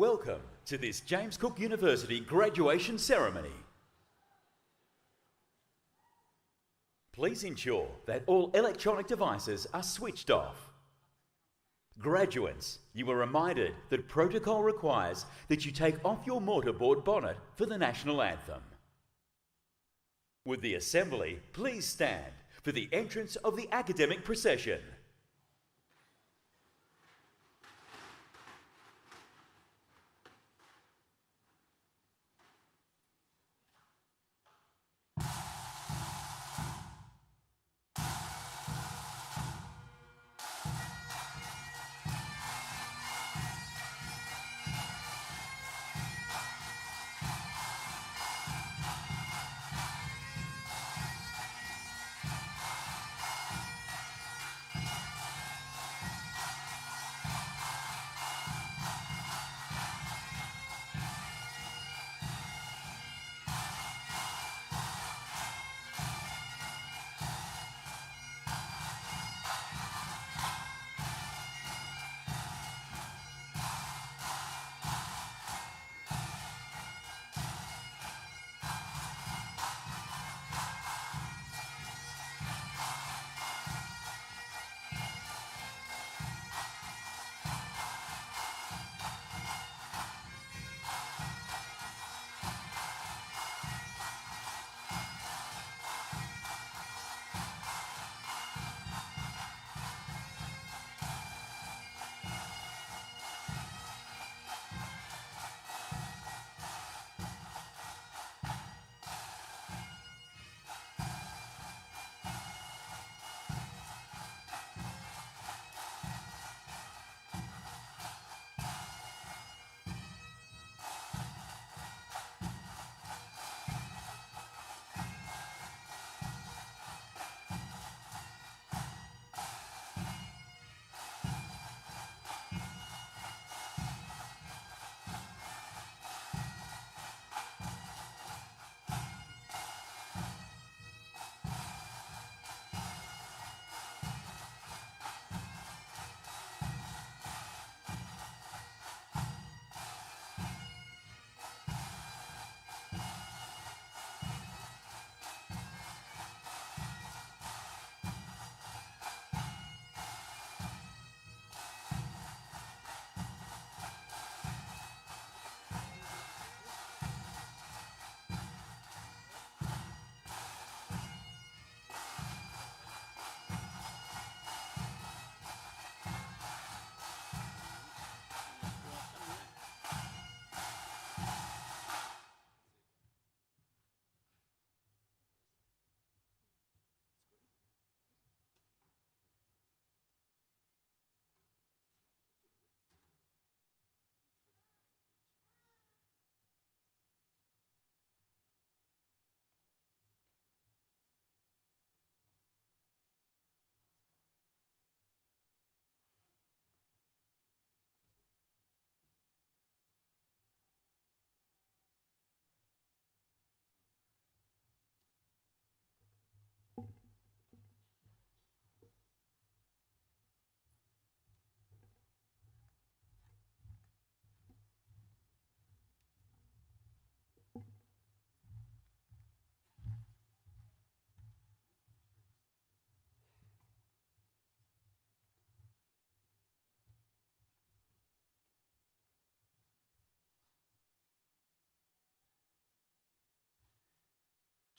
Welcome to this James Cook University Graduation Ceremony. Please ensure that all electronic devices are switched off. Graduates, you are reminded that protocol requires that you take off your mortarboard bonnet for the national anthem. Would the assembly please stand for the entrance of the academic procession?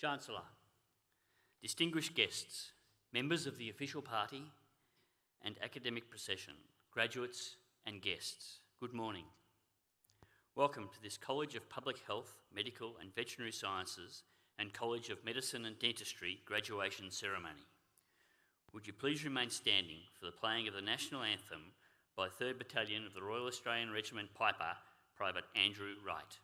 Chancellor, distinguished guests, members of the official party and academic procession, graduates and guests, good morning. Welcome to this College of Public Health, Medical and Veterinary Sciences and College of Medicine and Dentistry graduation ceremony. Would you please remain standing for the playing of the national anthem by 3rd Battalion of the Royal Australian Regiment Piper, Private Andrew Wright.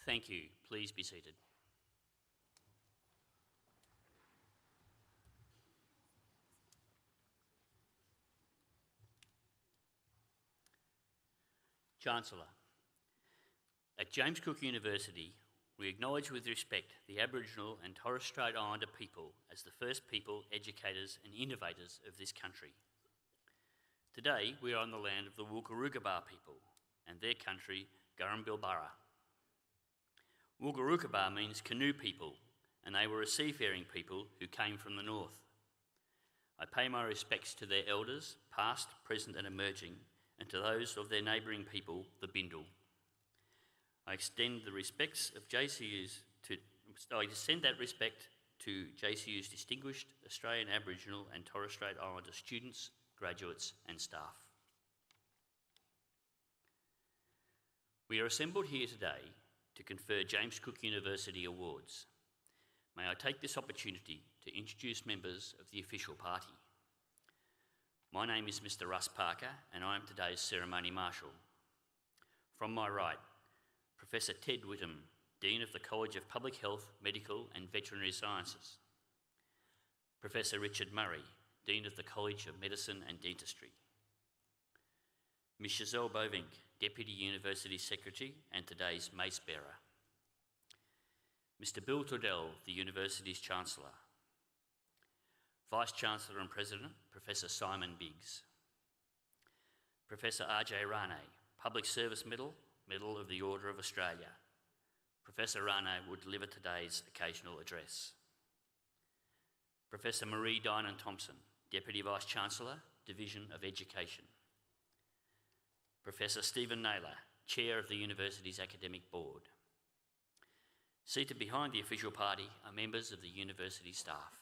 Thank you. Please be seated. Chancellor, at James Cook University, we acknowledge with respect the Aboriginal and Torres Strait Islander people as the first people, educators and innovators of this country. Today, we are on the land of the Wulgarukaba people and their country, Gurrumbilbara. Wulgarukaba means canoe people, and they were a seafaring people who came from the north. I pay my respects to their elders, past, present and emerging, and to those of their neighbouring people, the Bindal. I extend that respect to JCU's distinguished Australian Aboriginal and Torres Strait Islander students, graduates and staff. We are assembled here today to confer James Cook University Awards. May I take this opportunity to introduce members of the official party. My name is Mr. Russ Parker and I am today's Ceremony Marshal. From my right, Professor Ted Whittam, Dean of the College of Public Health, Medical and Veterinary Sciences. Professor Richard Murray, Dean of the College of Medicine and Dentistry. Ms. Giselle Bovink, Deputy University Secretary and today's Mace Bearer. Mr. Bill Tordell, the University's Chancellor. Vice-Chancellor and President, Professor Simon Biggs. Professor R.J. Rane, Public Service Medal, Medal of the Order of Australia. Professor Rane will deliver today's occasional address. Professor Marie Dinan Thompson, Deputy Vice-Chancellor, Division of Education. Professor Stephen Naylor, Chair of the University's Academic Board. Seated behind the official party are members of the university staff.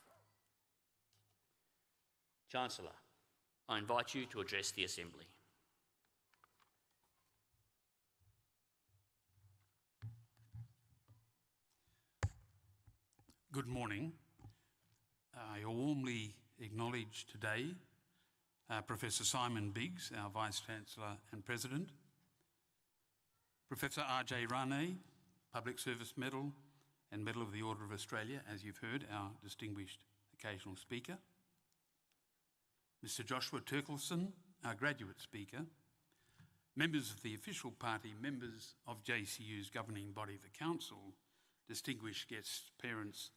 Chancellor, I invite you to address the Assembly. Good morning. I warmly acknowledge today Professor Simon Biggs, our Vice-Chancellor and President, Professor R.J. Rane, Public Service Medal and Medal of the Order of Australia, as you've heard, our distinguished occasional speaker, Mr. Joshua Turkelson, our graduate speaker, members of the official party, members of JCU's governing body, the Council, distinguished guests, parents,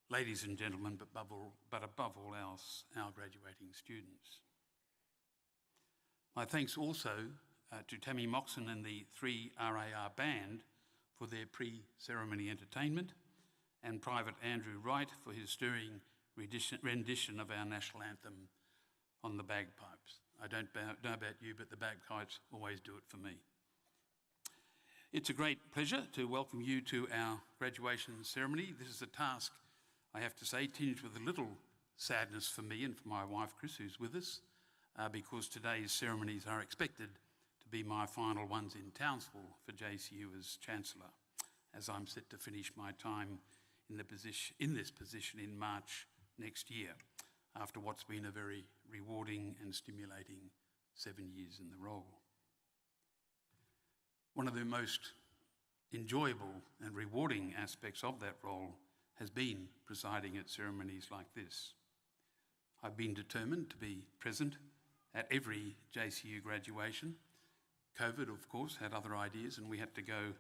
ladies and gentlemen, but above all else, our graduating students. My thanks also to Tammy Moxon and the 3RAR Band for their pre-ceremony entertainment, and Private Andrew Wright for his stirring rendition of our national anthem on the bagpipes. I don't know about you, but the bagpipes always do it for me. It's a great pleasure to welcome you to our graduation ceremony. This is a task, I have to say, tinged with a little sadness for me and for my wife, Chris, who's with us, because today's ceremonies are expected to be my final ones in Townsville for JCU as Chancellor, as I'm set to finish my time in this position in March next year, after what's been a very rewarding and stimulating 7 years in the role. One of the most enjoyable and rewarding aspects of that role has been presiding at ceremonies like this. I've been determined to be present at every JCU graduation. COVID, of course, had other ideas and we had to go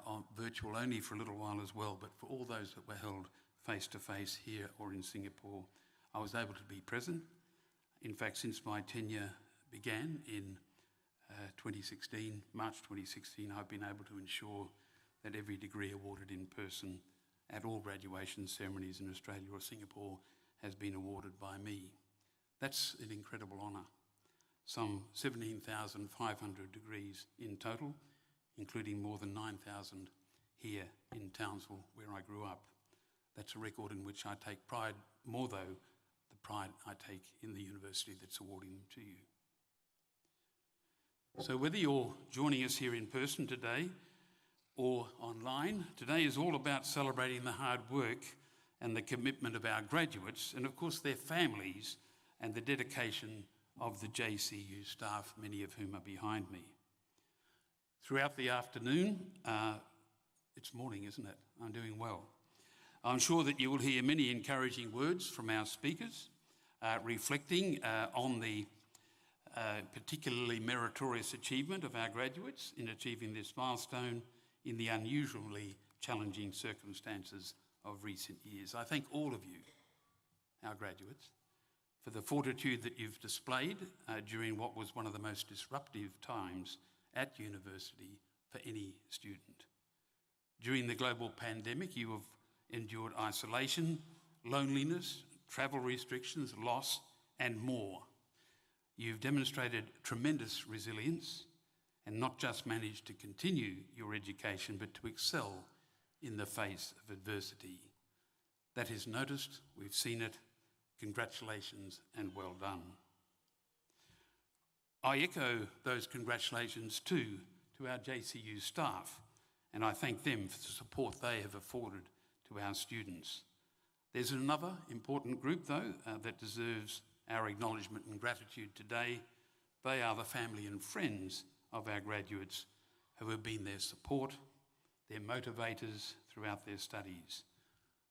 on virtual only for a little while as well, but for all those that were held face-to-face here or in Singapore, I was able to be present. In fact, since my tenure began in 2016, March 2016, I've been able to ensure that every degree awarded in person at all graduation ceremonies in Australia or Singapore has been awarded by me. That's an incredible honour. Some 17,500 degrees in total, including more than 9,000 here in Townsville, where I grew up. That's a record in which I take pride, more though, the pride I take in the university that's awarding them to you. So whether you're joining us here in person today or online, today is all about celebrating the hard work and the commitment of our graduates and of course their families and the dedication of the JCU staff, many of whom are behind me. Throughout the afternoon, It's morning, isn't it? I'm doing well. I'm sure that you will hear many encouraging words from our speakers, reflecting on the particularly meritorious achievement of our graduates in achieving this milestone in the unusually challenging circumstances of recent years. I thank all of you, our graduates, for the fortitude that you've displayed during what was one of the most disruptive times at university for any student. During the global pandemic, you have endured isolation, loneliness, travel restrictions, loss, and more. You've demonstrated tremendous resilience and not just managed to continue your education, but to excel in the face of adversity. That is noticed, we've seen it. Congratulations and well done. I echo those congratulations too to our JCU staff, and I thank them for the support they have afforded to our students. There's another important group though that deserves our acknowledgement and gratitude today. They are the family and friends of our graduates who have been their support, their motivators throughout their studies.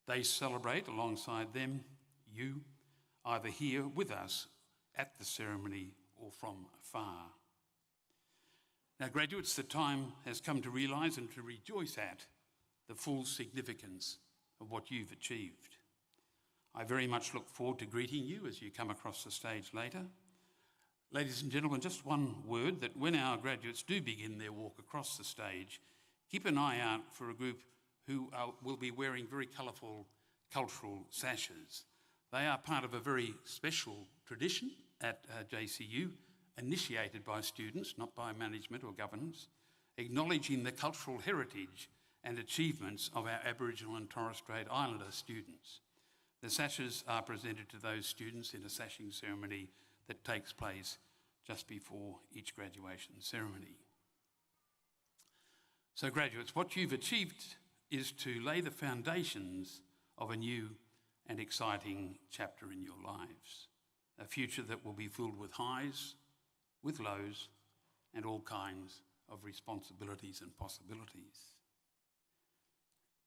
They celebrate alongside them, you, either here with us at the ceremony or from afar. Now, graduates, the time has come to realise and to rejoice at the full significance of what you've achieved. I very much look forward to greeting you as you come across the stage later. Ladies and gentlemen, just one word that when our graduates do begin their walk across the stage, keep an eye out for a group who will be wearing very colourful cultural sashes. They are part of a very special tradition at JCU, initiated by students, not by management or governance, acknowledging the cultural heritage and achievements of our Aboriginal and Torres Strait Islander students. The sashes are presented to those students in a sashing ceremony that takes place just before each graduation ceremony. So graduates, what you've achieved is to lay the foundations of a new and exciting chapter in your lives, a future that will be filled with highs, with lows, and all kinds of responsibilities and possibilities.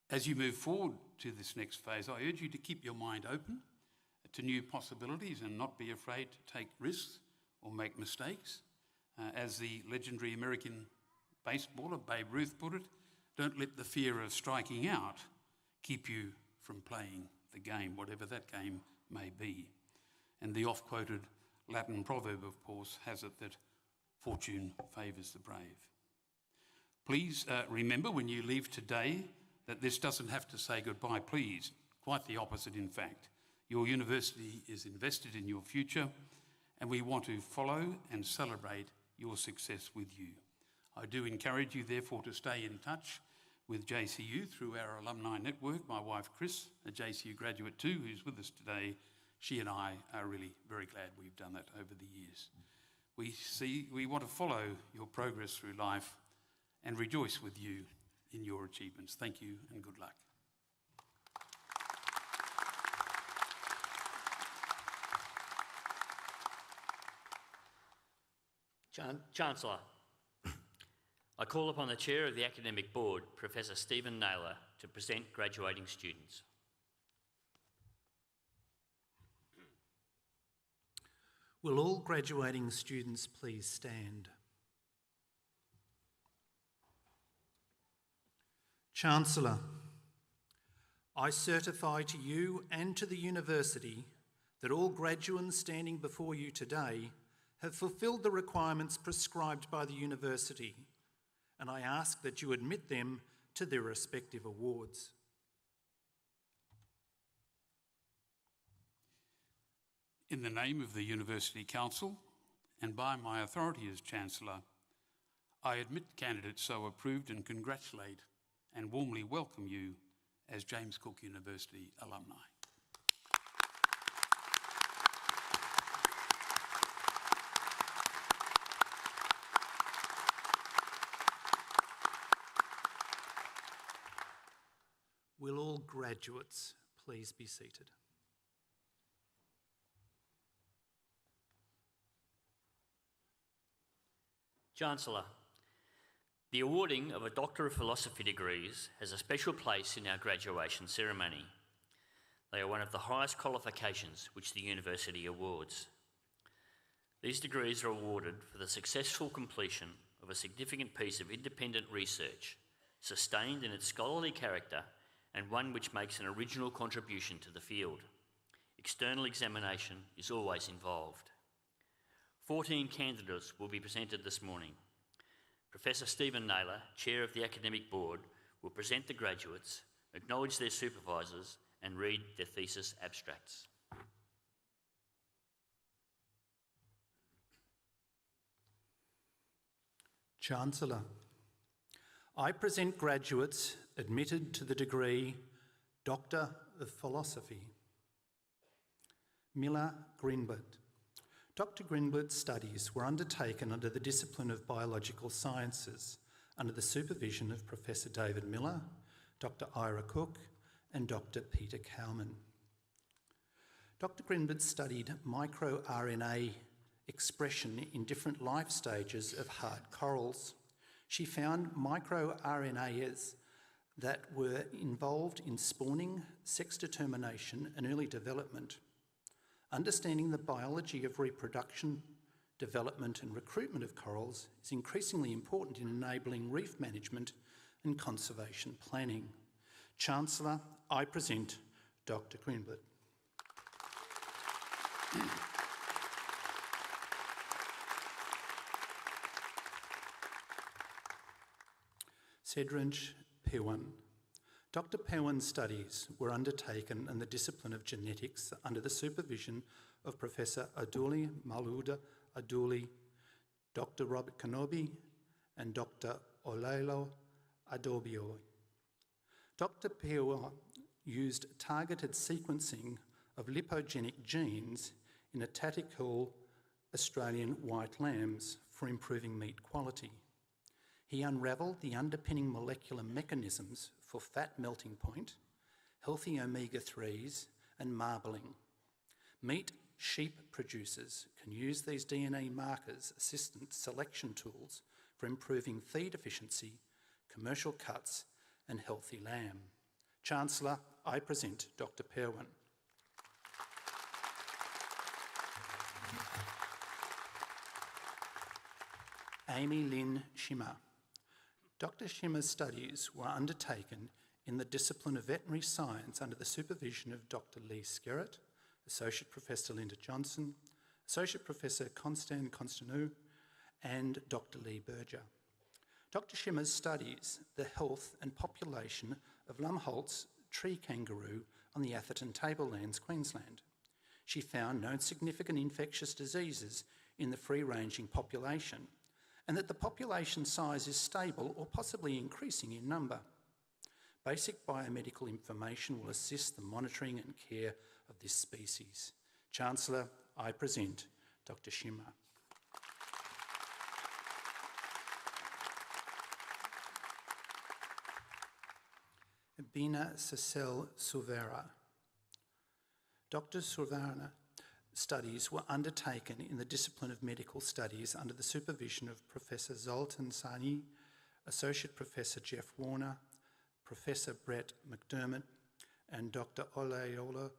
As you move forward to this next phase, I urge you to keep your mind open to new possibilities and not be afraid to take risks or make mistakes. As the legendary American baseballer Babe Ruth put it, don't let the fear of striking out keep you from playing the game, whatever that game may be. And the oft-quoted Latin proverb, of course, has it that fortune favours the brave. Please remember when you leave today that this doesn't have to say goodbye, please. Quite the opposite, in fact. Your university is invested in your future, and we want to follow and celebrate your success with you. I do encourage you, therefore, to stay in touch with JCU through our alumni network. My wife, Chris, a JCU graduate too, who's with us today, she and I are really very glad we've done that over the years. We want to follow your progress through life and rejoice with you in your achievements. Thank you and good luck. Chancellor, I call upon the Chair of the Academic Board, Professor Stephen Naylor, to present graduating students. Will all graduating students please stand? Chancellor, I certify to you and to the university that all graduates standing before you today have fulfilled the requirements prescribed by the university, and I ask that you admit them to their respective awards. In the name of the University Council and by my authority as Chancellor, I admit candidates so approved and congratulate and warmly welcome you as James Cook University alumni. Will all graduates please be seated? Chancellor, The awarding of a Doctor of Philosophy degrees has a special place in our graduation ceremony. They are one of the highest qualifications which the university awards. These degrees are awarded for the successful completion of a significant piece of independent research, sustained in its scholarly character and one which makes an original contribution to the field. External examination is always involved. 14 candidates will be presented this morning. Professor Stephen Naylor, Chair of the Academic Board, will present the graduates, acknowledge their supervisors and read their thesis abstracts. Chancellor, I present graduates admitted to the degree Doctor of Philosophy. Miller Greenblatt. Dr. Greenblatt's studies were undertaken under the discipline of biological sciences under the supervision of Professor David Miller, Dr. Ira Cook and Dr. Peter Cowman. Dr. Greenblatt studied microRNA expression in different life stages of hard corals. She found microRNAs that were involved in spawning, sex determination and early development. Understanding the biology of reproduction, development and recruitment of corals is increasingly important in enabling reef management and conservation planning. Chancellor, I present Dr. Greenblatt. Sedranj Pewan. Dr. Pewan's studies were undertaken in the discipline of genetics under the supervision of Professor Aduli Maluda Aduli, Dr. Robert Kanobi and Dr. Olelo Adobio. Dr. Pewan used targeted sequencing of lipogenic genes in atatical Australian white lambs for improving meat quality. He unravelled the underpinning molecular mechanisms for fat melting point, healthy omega-3s and marbling. Meat sheep producers can use these DNA markers assistant selection tools for improving feed efficiency, commercial cuts and healthy lamb. Chancellor, I present Dr. Pewan. Amy Lynn Schimmer. Dr. Schimmer's studies were undertaken in the discipline of veterinary science under the supervision of Dr. Lee Skerritt, Associate Professor Linda Johnson, Associate Professor Constan Constanou, and Dr. Lee Berger. Dr. Schimmer's studies the health and population of Lumholtz tree kangaroo on the Atherton Tablelands, Queensland. She found no significant infectious diseases in the free-ranging population, and that the population size is stable or possibly increasing in number. Basic biomedical information will assist the monitoring and care of this species. Chancellor, I present Dr. Schimmer. Bina Cecil Silvera. Dr. Silvera studies were undertaken in the discipline of medical studies under the supervision of Professor Zoltan Sani, Associate Professor Jeff Warner, Professor Brett McDermott, and Dr. Olayola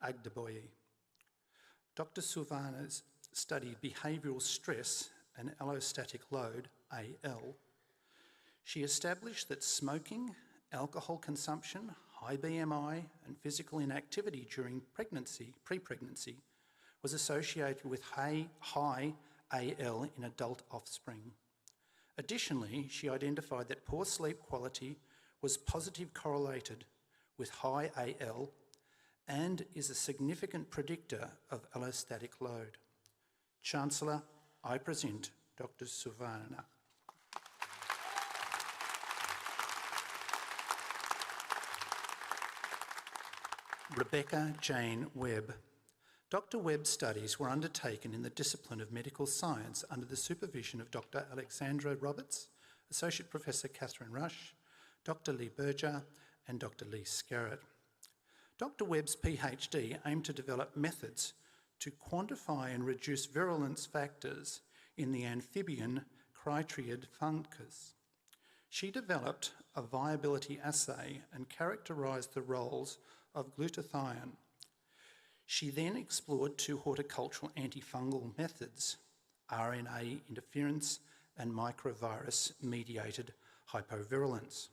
Agdeboye. Dr. Silvana studied behavioural stress and allostatic load, AL. She established that smoking, alcohol consumption, high BMI, and physical inactivity during pre-pregnancy, was associated with high AL in adult offspring. Additionally, she identified that poor sleep quality was positively correlated with high AL and is a significant predictor of allostatic load. Chancellor, I present Dr. Silvana. Rebecca Jane Webb. Dr. Webb's studies were undertaken in the discipline of medical science under the supervision of Dr. Alexandra Roberts, Associate Professor Catherine Rush, Dr. Lee Berger and Dr. Lee Skerritt. Dr. Webb's PhD aimed to develop methods to quantify and reduce virulence factors in the amphibian Chytriid fungus. She developed a viability assay and characterised the roles of glutathione. She then explored two horticultural antifungal methods, RNA interference and microvirus-mediated hypovirulence,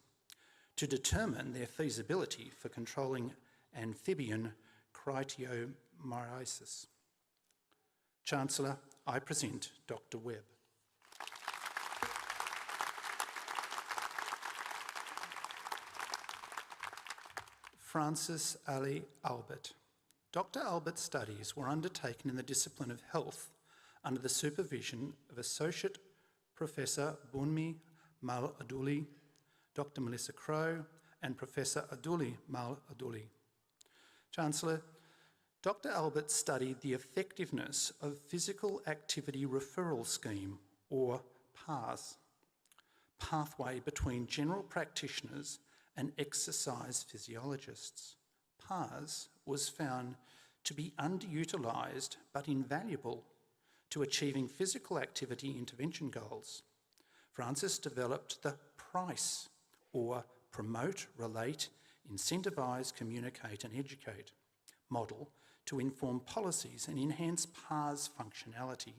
to determine their feasibility for controlling amphibian cryptomycosis. Chancellor, I present Dr. Webb. Francis Ali Albert. Dr. Albert's studies were undertaken in the discipline of health under the supervision of Associate Professor Bunmi Mal Adouli, Dr. Melissa Crow, and Professor Adouli Mal Adouli. Chancellor, Dr. Albert studied the effectiveness of Physical Activity Referral Scheme, or PARS, pathway between general practitioners and exercise physiologists. PARS was found to be underutilised but invaluable to achieving physical activity intervention goals. Francis developed the PRICE, or Promote, Relate, Incentivise, Communicate and Educate model to inform policies and enhance PARS functionality.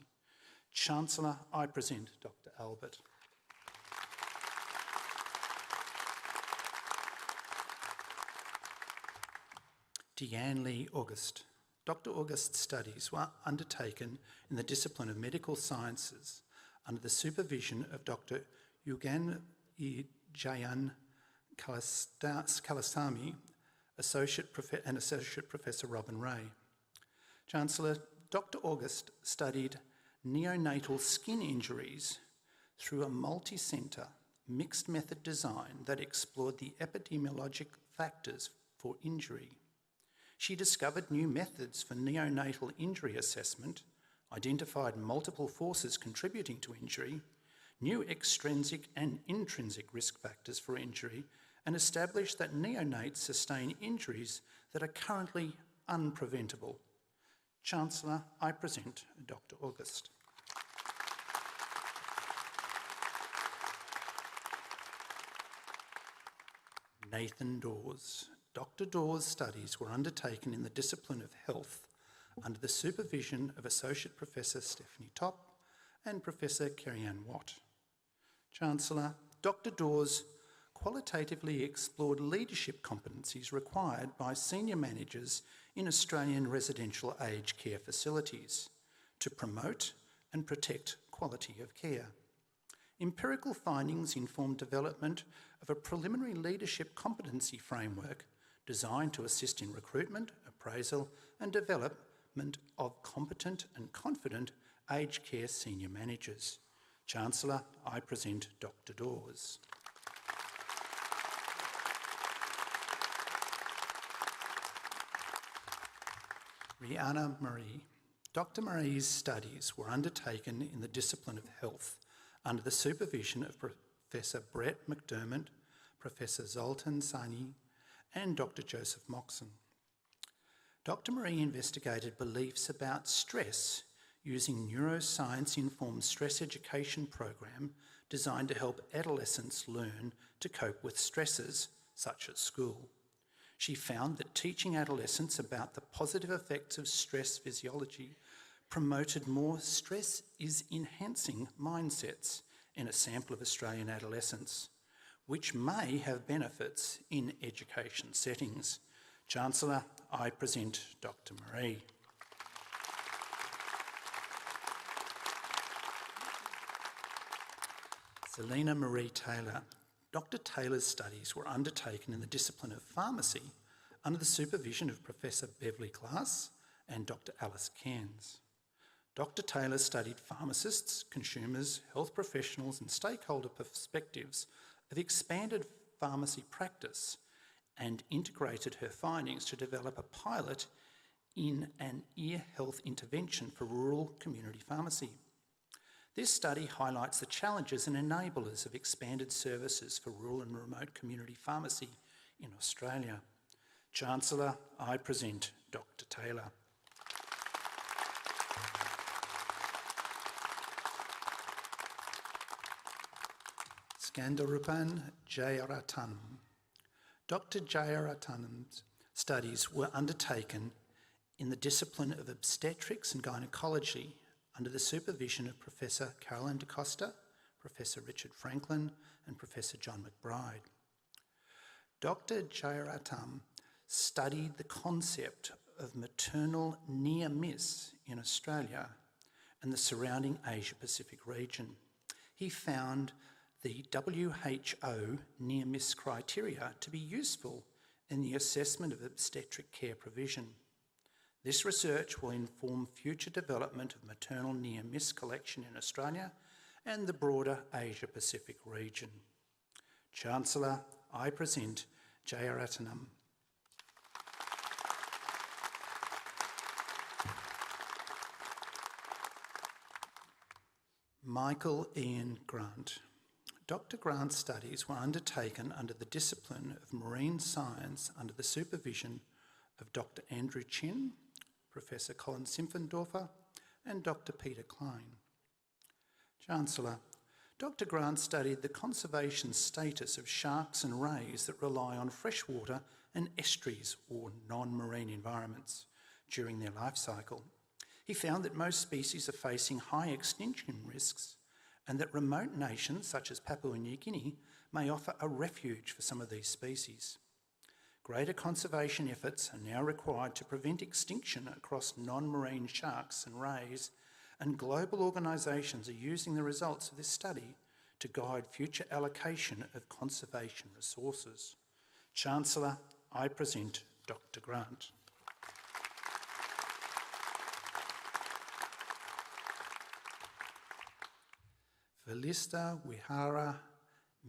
Chancellor, I present Dr. Albert. Deanne Lee August. Dr. August's studies were undertaken in the discipline of medical sciences under the supervision of Dr. Yugan Jayan Kalasamy, Associate Professor Robin Ray. Chancellor, Dr. August studied neonatal skin injuries through a multi-centre mixed method design that explored the epidemiologic factors for injury. She discovered new methods for neonatal injury assessment, identified multiple forces contributing to injury, new extrinsic and intrinsic risk factors for injury, and established that neonates sustain injuries that are currently unpreventable. Chancellor, I present Dr. August. Nathan Dawes. Dr. Dawes' studies were undertaken in the discipline of health under the supervision of Associate Professor Stephanie Topp and Professor Kerry-Ann Watt. Chancellor, Dr. Dawes qualitatively explored leadership competencies required by senior managers in Australian residential aged care facilities to promote and protect quality of care. Empirical findings informed development of a preliminary leadership competency framework designed to assist in recruitment, appraisal and development of competent and confident aged care senior managers. Chancellor, I present Dr. Dawes. Rihanna Marie. Dr. Marie's studies were undertaken in the discipline of health under the supervision of Professor Brett McDermott, Professor Zoltan Sani, and Dr. Joseph Moxon. Dr. Marie investigated beliefs about stress using neuroscience-informed stress education program designed to help adolescents learn to cope with stresses such as school. She found that teaching adolescents about the positive effects of stress physiology promoted more stress is enhancing mindsets in a sample of Australian adolescents, which may have benefits in education settings. Chancellor, I present Dr. Marie. Selena Marie Taylor. Dr. Taylor's studies were undertaken in the discipline of pharmacy under the supervision of Professor Beverly Glass and Dr. Alice Cairns. Dr. Taylor studied pharmacists, consumers, health professionals and stakeholder perspectives of expanded pharmacy practice and integrated her findings to develop a pilot in an ear health intervention for rural community pharmacy. This study highlights the challenges and enablers of expanded services for rural and remote community pharmacy in Australia. Chancellor, I present Dr. Taylor. Skandarupan Jayaratanam. Dr. Jayaratanam's studies were undertaken in the discipline of obstetrics and gynecology under the supervision of Professor Caroline DaCosta, Professor Richard Franklin, and Professor John McBride. Dr. Jayaratam studied the concept of maternal near-miss in Australia and the surrounding Asia-Pacific region. He found the WHO near-miss criteria to be useful in the assessment of obstetric care provision. This research will inform future development of maternal near-miss collection in Australia and the broader Asia-Pacific region. Chancellor, I present Jayaratanam. Michael Ian Grant. Dr. Grant's studies were undertaken under the discipline of marine science under the supervision of Dr. Andrew Chin, Professor Colin Simpfendorfer, and Dr. Peter Klein. Chancellor, Dr. Grant studied the conservation status of sharks and rays that rely on freshwater and estuaries or non-marine environments during their life cycle. He found that most species are facing high extinction risks and that remote nations such as Papua New Guinea may offer a refuge for some of these species. Greater conservation efforts are now required to prevent extinction across non-marine sharks and rays, and global organisations are using the results of this study to guide future allocation of conservation resources. Chancellor, I present Dr. Grant. Felista Wihara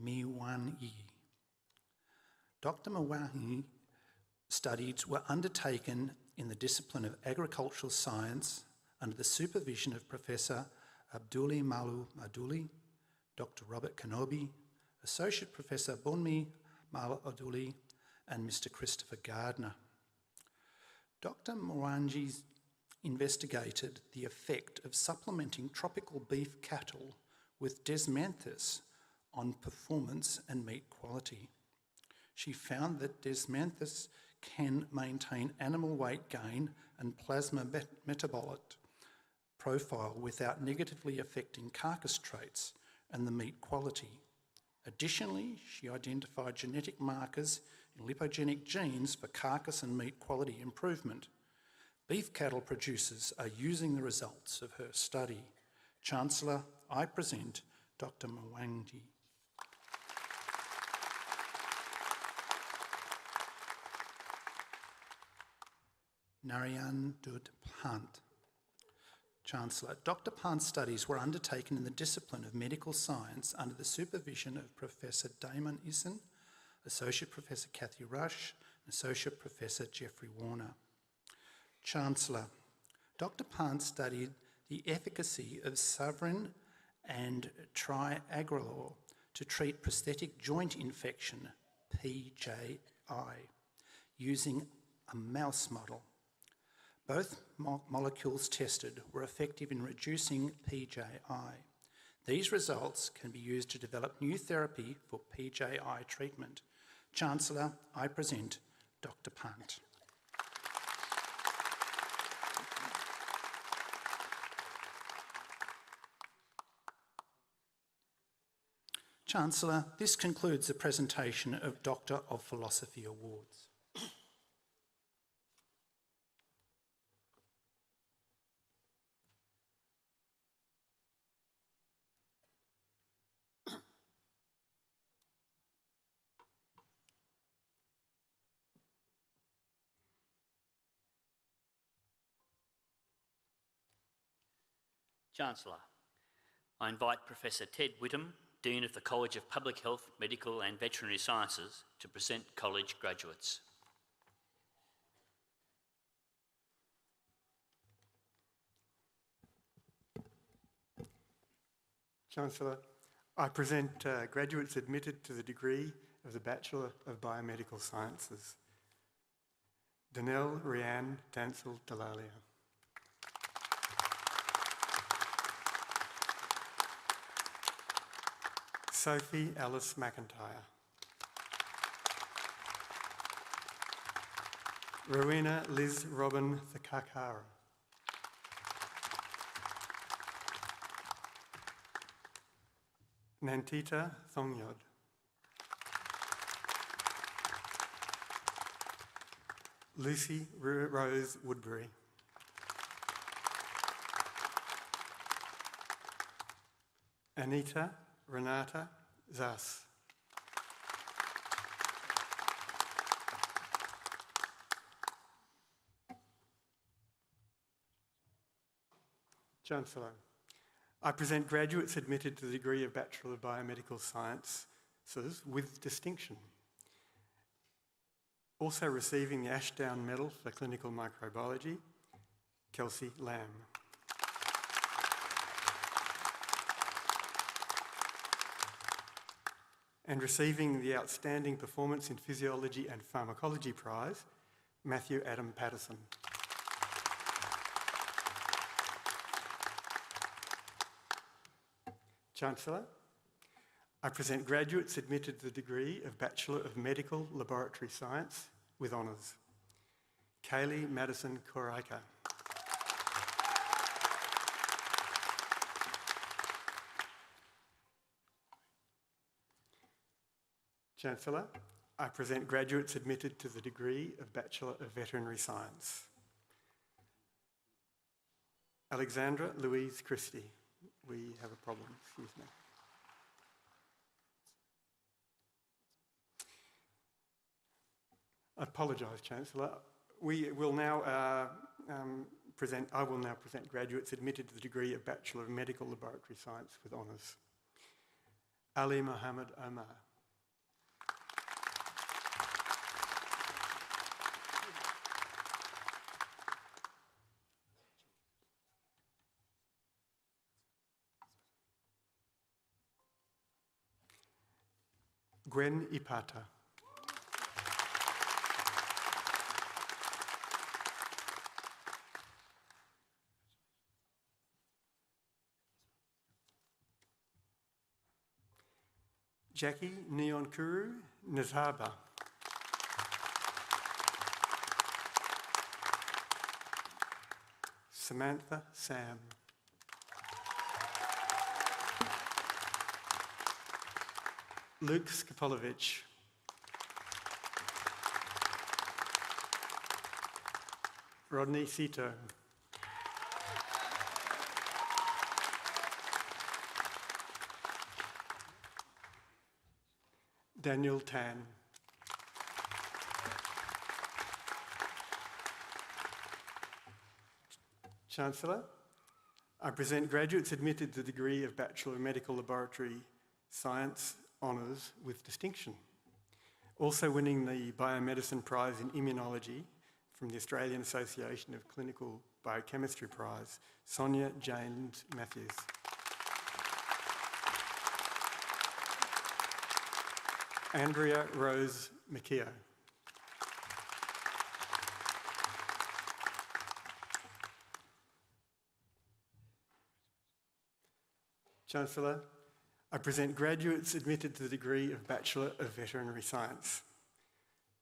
Miwanyi. Dr. Miwanyi studies were undertaken in the discipline of agricultural science under the supervision of Professor Abduli Malu Maduli, Dr. Robert Kanobi, Associate Professor Bonmi Malu Aduli, and Mr. Christopher Gardner. Dr. Miwanyi investigated the effect of supplementing tropical beef cattle with desmanthus on performance and meat quality. She found that desmanthus can maintain animal weight gain and plasma metabolic profile without negatively affecting carcass traits and the meat quality. Additionally, she identified genetic markers in lipogenic genes for carcass and meat quality improvement. Beef cattle producers are using the results of her study. Chancellor, I present Dr. Miwanyi. Narayan Dud Pant. Chancellor, Dr. Pant's studies were undertaken in the discipline of medical science under the supervision of Professor Damon Eason, Associate Professor Kathy Rush, and Associate Professor Jeffrey Warner. Chancellor, Dr. Pant studied the efficacy of Savrin and triagrolor to treat prosthetic joint infection, PJI, using a mouse model. Both molecules tested were effective in reducing PJI. These results can be used to develop new therapy for PJI treatment. Chancellor, I present Dr. Pant. Chancellor, this concludes the presentation of Doctor of Philosophy Awards. Chancellor, I invite Professor Ted Whittam, Dean of the College of Public Health, Medical and Veterinary Sciences, to present college graduates. Chancellor, I present graduates admitted to the degree of the Bachelor of Biomedical Sciences. Danelle Rianne Dancel Dalalia. Sophie Alice McIntyre. Rowena Liz Robin Thakakara. Nantita Thongyod. Lucy Rose Woodbury. Anita Renata Zas. Chancellor, I present graduates admitted to the degree of Bachelor of Biomedical Sciences with distinction. Also receiving the Ashdown Medal for Clinical Microbiology, Kelsey Lamb. And receiving the Outstanding Performance in Physiology and Pharmacology Prize, Matthew Adam Patterson. Chancellor, I present graduates admitted to the degree of Bachelor of Medical Laboratory Science with honours. Kaylee Madison Koraika. Chancellor, I present graduates admitted to the degree of Bachelor of Veterinary Science. Alexandra Louise Christie. We have a problem, excuse me. I apologise, Chancellor. I will now present graduates admitted to the degree of Bachelor of Medical Laboratory Science with honours. Ali Mohammed Omar. Gwen Ipata. Jackie Neonkuru Nazaba. Samantha Sam. Luke Skopolovich. Rodney Sito. Daniel Tan. Chancellor, I present graduates admitted to the degree of Bachelor of Medical Laboratory Science honours with distinction. Also winning the Biomedicine Prize in Immunology from the Australian Association of Clinical Biochemistry Prize, Sonia James Matthews. Andrea Rose McKeough. Chancellor, I present graduates admitted to the degree of Bachelor of Veterinary Science.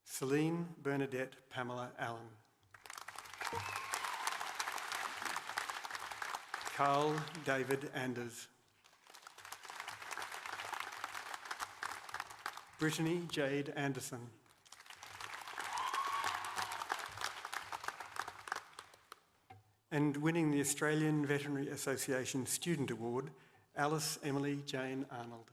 Celine Bernadette Pamela Allen. Carl David Anders. Brittany Jade Anderson. And winning the Australian Veterinary Association Student Award, Alice Emily Jane Arnold.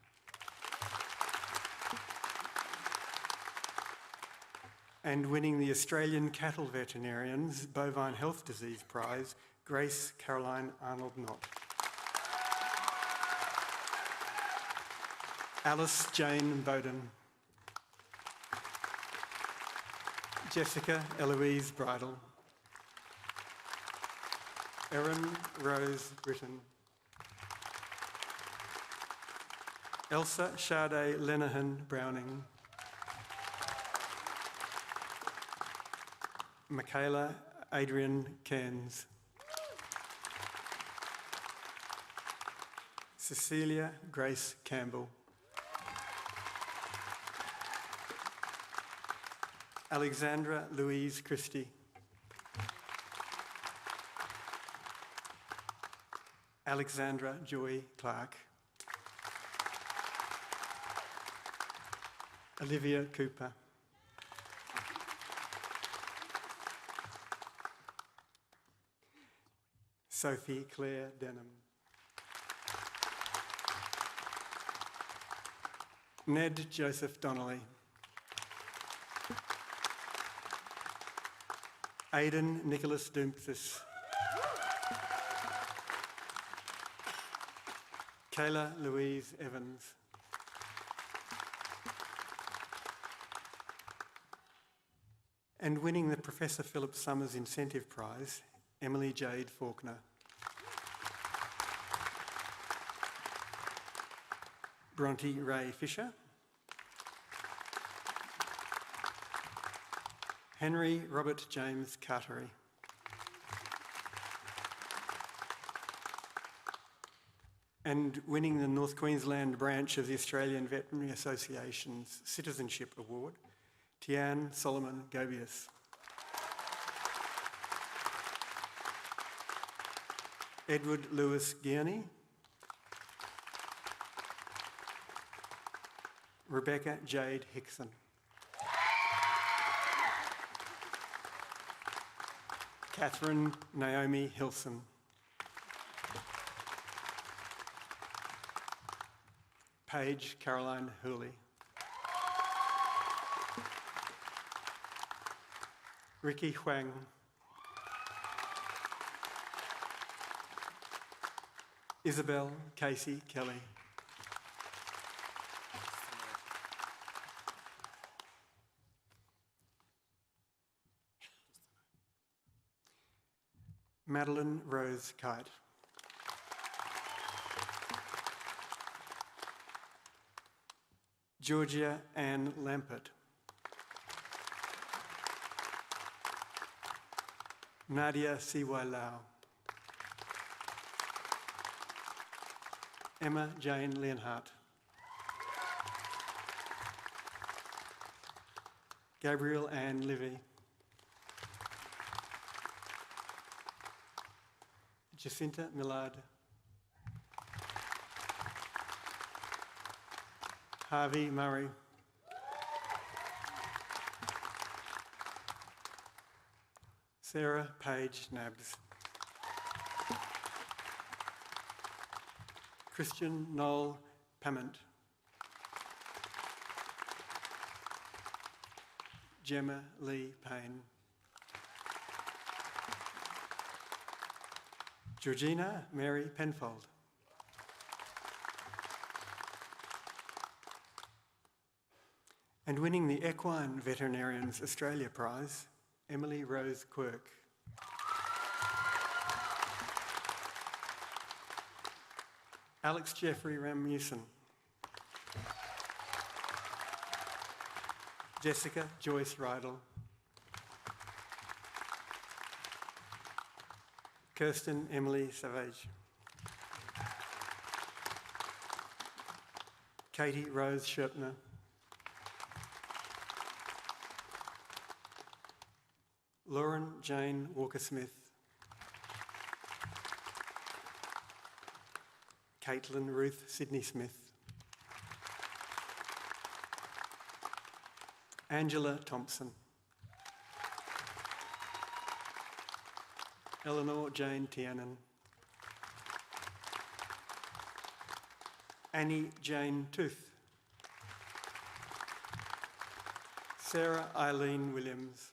And winning the Australian Cattle Veterinarians Bovine Health Disease Prize, Grace Caroline Arnold Knott. Alice Jane Bowden. Jessica Eloise Bridle. Erin Rose Britton. Elsa Sade Lenehan Browning. Michaela Adrian Cairns. Cecilia Grace Campbell. Alexandra Louise Christie. Alexandra Joy Clark. Olivia Cooper. Sophie Claire Denham. Ned Joseph Donnelly. Aidan Nicholas Doomphus. Kayla Louise Evans. And winning the Professor Philip Summers Incentive Prize, Emily Jade Faulkner. Bronte Ray Fisher. Henry Robert James Cartery. And winning the North Queensland branch of the Australian Veterinary Association's Citizenship Award, Tian Solomon Gobius. Edward Lewis Gianni. Rebecca Jade Hickson. Catherine Naomi Hilson. Paige Caroline Hooley. Ricky Huang. Isabel Casey Kelly. Madeline Rose Kite. Georgia Ann Lampert. Nadia C.Y. Lau. Emma Jane Leonhardt. Gabrielle Ann Livy. Jacinta Millard. Harvey Murray. Sarah Page Nabs. Christian Noel Pament. Gemma Lee Payne. Georgina Mary Penfold. And winning the Equine Veterinarians Australia Prize, Emily Rose Quirk. Alex Jeffrey Ramuson. Jessica Joyce Rydell. Kirsten Emily Savage. Katie Rose Sherpner. Lauren Jane Walker-Smith. Caitlin Ruth Sydney-Smith. Angela Thompson. Eleanor Jane Tianen. Annie Jane Tooth. Sarah Eileen Williams.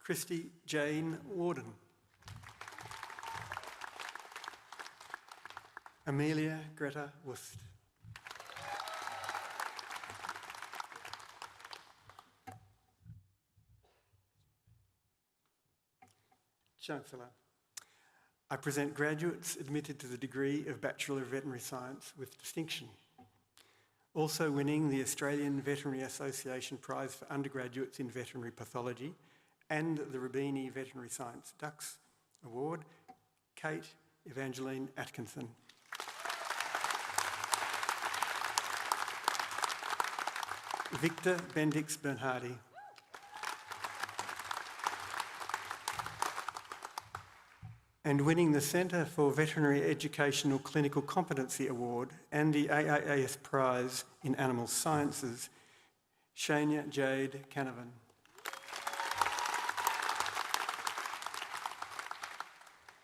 Christy Jane Warden. Amelia Greta Wust. Chancellor, I present graduates admitted to the degree of Bachelor of Veterinary Science with distinction. Also winning the Australian Veterinary Association Prize for Undergraduates in Veterinary Pathology and the Rubini Veterinary Science Dux Award, Kate Evangeline Atkinson. Victor Bendix Bernhardi. And winning the Centre for Veterinary Educational Clinical Competency Award and the AEST Prize in Animal Sciences, Shania Jade Canavan.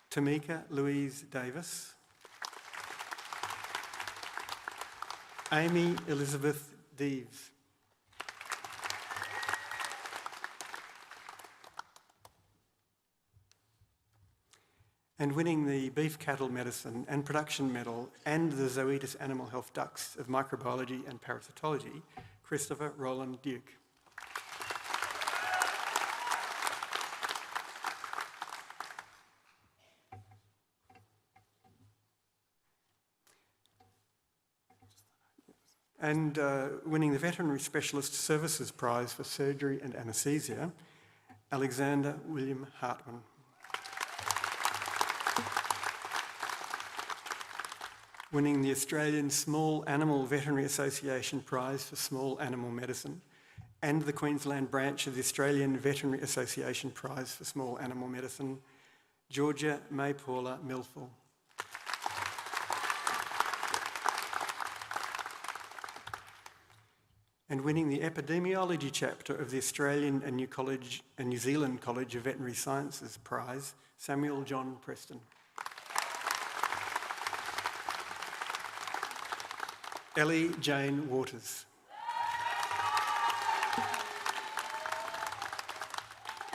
Tamika Louise Davis. Amy Elizabeth Deves. And winning the Beef Cattle Medicine and Production Medal and the Zoetis Animal Health Ducks of Microbiology and Parasitology, Christopher Roland Duke. And winning the Veterinary Specialist Services Prize for Surgery and Anaesthesia, Alexander William Hartman. Winning the Australian Small Animal Veterinary Association Prize for Small Animal Medicine and the Queensland branch of the Australian Veterinary Association Prize for Small Animal Medicine, Georgia May Paula Milful. And winning the Epidemiology chapter of the Australian and New Zealand College of Veterinary Sciences Prize, Samuel John Preston. Ellie Jane Waters.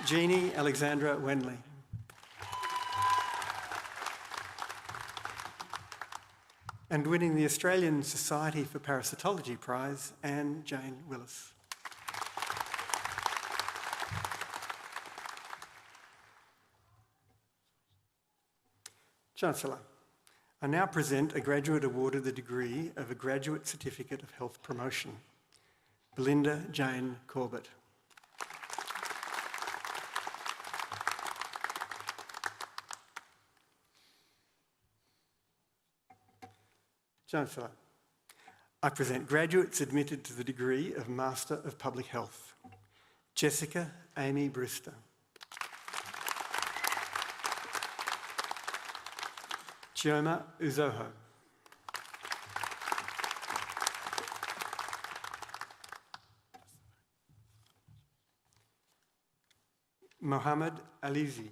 Jeannie Alexandra Wenley. And winning the Australian Society for Parasitology Prize, Anne Jane Willis. Chancellor, I now present a graduate awarded the degree of a Graduate Certificate of Health Promotion, Belinda Jane Corbett. Chancellor, I present graduates admitted to the degree of Master of Public Health, Jessica Amy Brewster. Chioma Uzoho. Mohammed Alizi.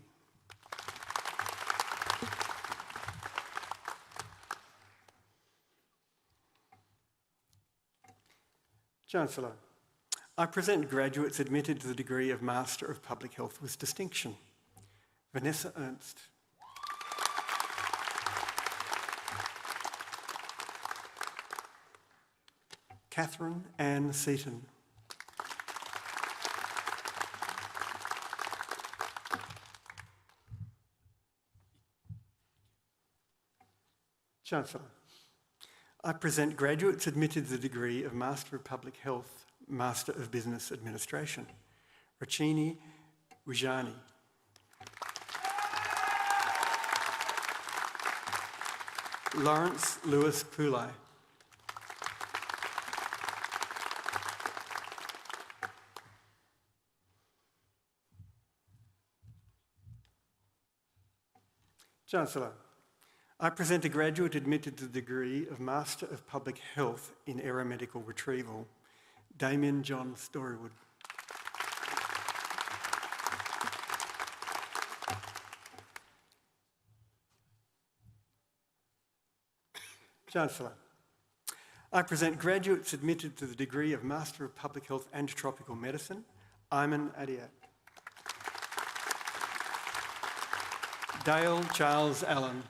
Chancellor, I present graduates admitted to the degree of Master of Public Health with distinction. Vanessa Ernst. Catherine Ann Seaton. Chancellor, I present graduates admitted to the degree of Master of Public Health, Master of Business Administration. Rachini Wijani. Lawrence Lewis Pulai. Chancellor, I present a graduate admitted to the degree of Master of Public Health in Aeromedical Retrieval, Damien John Storywood. Chancellor, I present graduates admitted to the degree of Master of Public Health and Tropical Medicine, Ayman Adiat. Dale Charles Allen.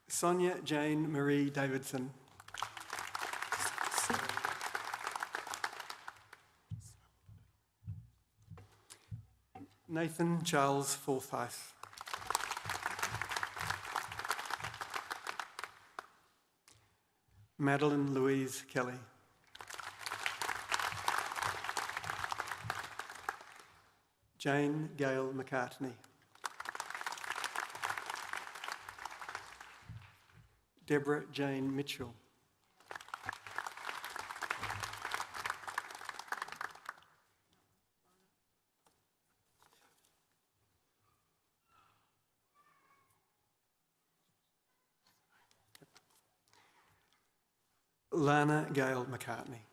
Sonia Jane Marie Davidson. Nathan Charles Forsyth. Madeline Louise Kelly. Jane Gail McCartney. Deborah Jane Mitchell. Lana Gale McCartney.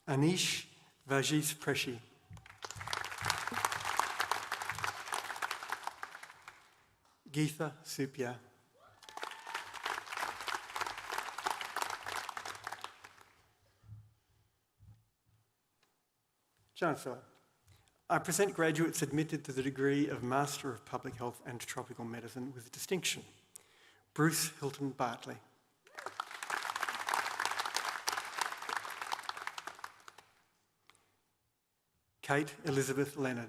Anish Vajis Preshi. Geetha Supia. Chancellor, I present graduates admitted to the degree of Master of Public Health and Tropical Medicine with distinction. Bruce Hilton Bartley. Kate Elizabeth Leonard.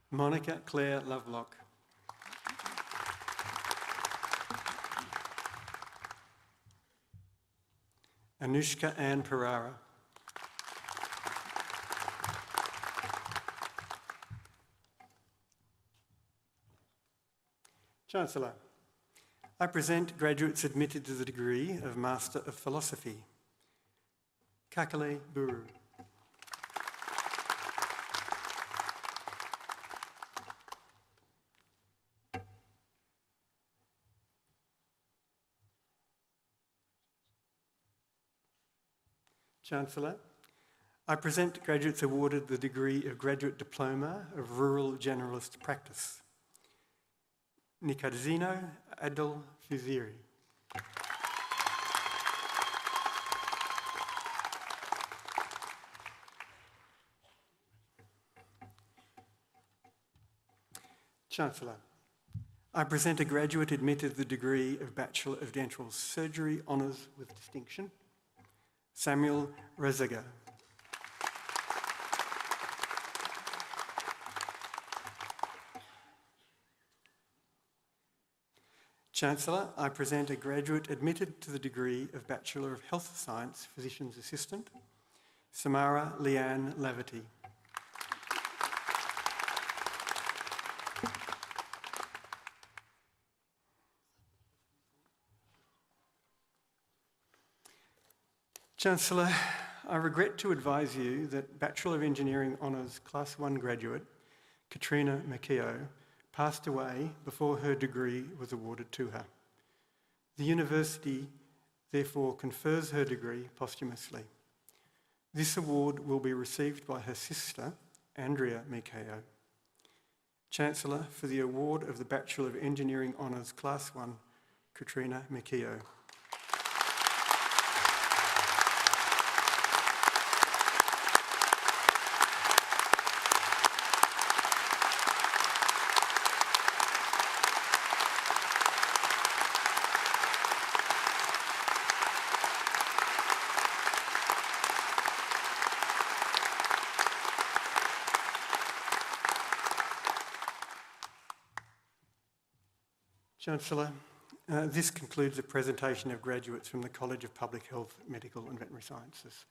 Monica Claire Lovelock. Anushka Ann Perara. Chancellor, I present graduates admitted to the degree of Master of Philosophy. Kakale Buru. Chancellor, I present graduates awarded the degree of Graduate Diploma of Rural Generalist Practice. Nicardino Adel Fuziri. Chancellor, I present a graduate admitted to the degree of Bachelor of Dental Surgery Honours with Distinction. Samuel Rezaga. Chancellor, I present a graduate admitted to the degree of Bachelor of Health Science Physician's Assistant, Samara Leanne Laverty. Chancellor, I regret to advise you that Bachelor of Engineering Honours Class 1 graduate, Katrina Makio, passed away before her degree was awarded to her. The university therefore confers her degree posthumously. This award will be received by her sister, Andrea Makio. Chancellor, for the award of the Bachelor of Engineering Honours Class 1, Katrina Makio. Chancellor, this concludes the presentation of graduates from the College of Public Health, Medical and Veterinary Sciences.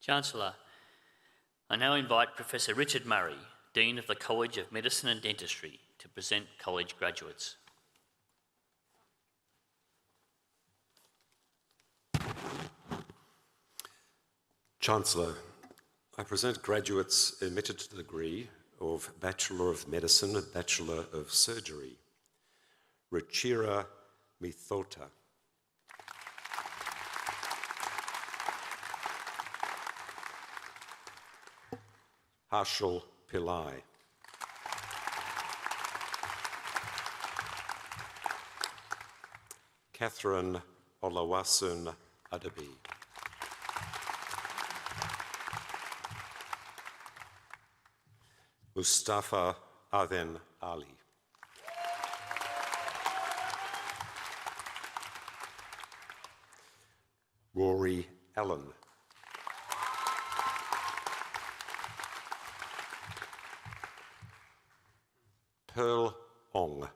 Chancellor, I now invite Professor Richard Murray, Dean of the College of Medicine and Dentistry, to present college graduates. Chancellor, I present graduates admitted to the degree of Bachelor of Medicine and Bachelor of Surgery. Ruchira Mithota. Harshal Pillai. Catherine Olawasun Adabi. Mustafa Aden Ali. Rory Allen. Pearl Ong.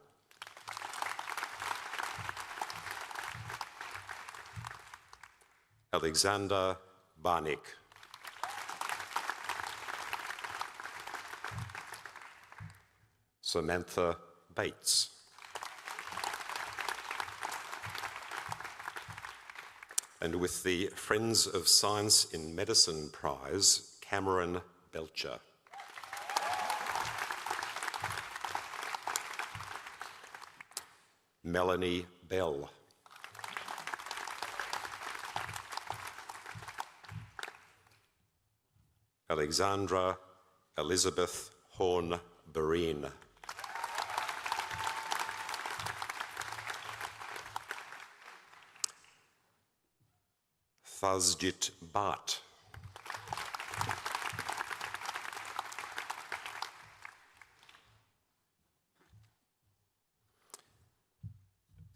Alexander Barnick. Samantha Bates. And with the Friends of Science in Medicine Prize, Cameron Belcher. Melanie Bell. Alexandra Elizabeth Horn Barine. Thazjit Bhatt.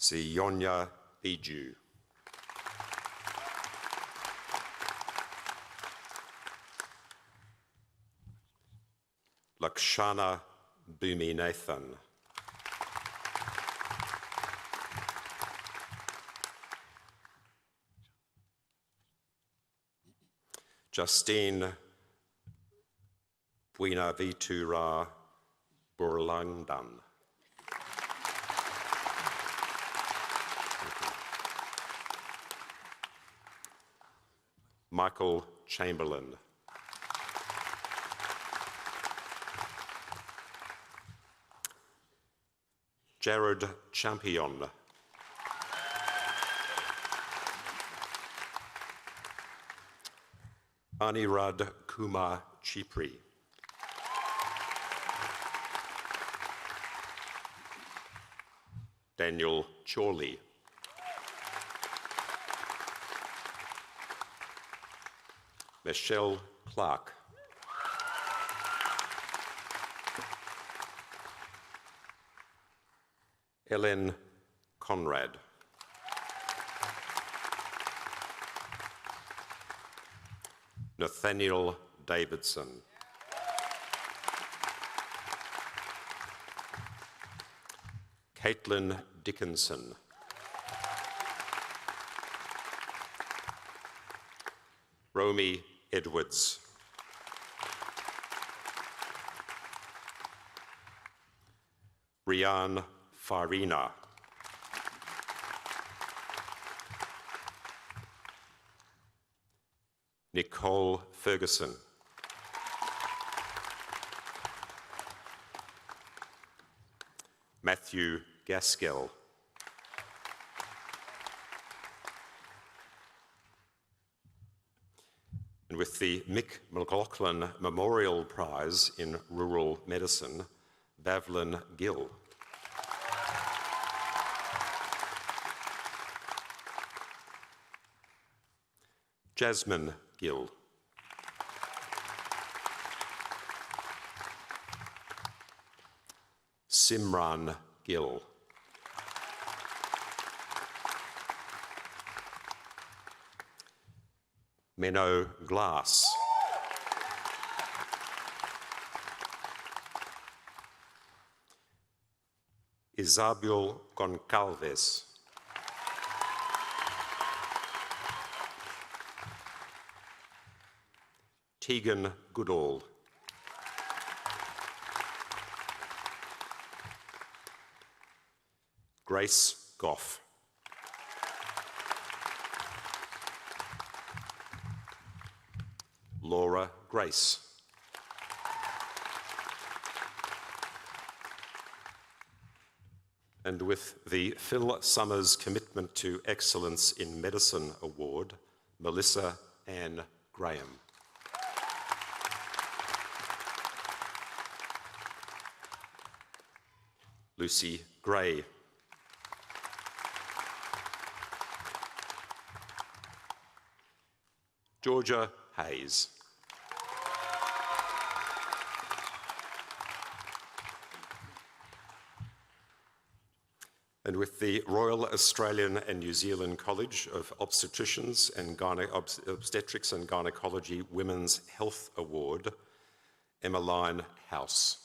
Siyonya Biju. Lakshana Bhumi Nathan. Justine Buenavitura Burlandan. Michael Chamberlain. Jared Champion. Anirudh Kumar Chipri. Daniel Chorley. Michelle Clark. Ellen Conrad. Nathaniel Davidson. Caitlin Dickinson. Romy Edwards. Rian Farina. Nicole Ferguson. Matthew Gaskell. And with the Mick McLaughlin Memorial Prize in Rural Medicine, Bavlin Gill. Jasmine Gill. Simran Gill. Menno Glass. Isabel Goncalves. Tegan Goodall. Grace Goff. Laura Grace. And with the Phil Summers Commitment to Excellence in Medicine Award, Melissa Ann Graham. Lucy Gray. Georgia Hayes. And with the Royal Australian and New Zealand College of Obstetricians and Obstetrics and Gynecology Women's Health Award, Emmeline House.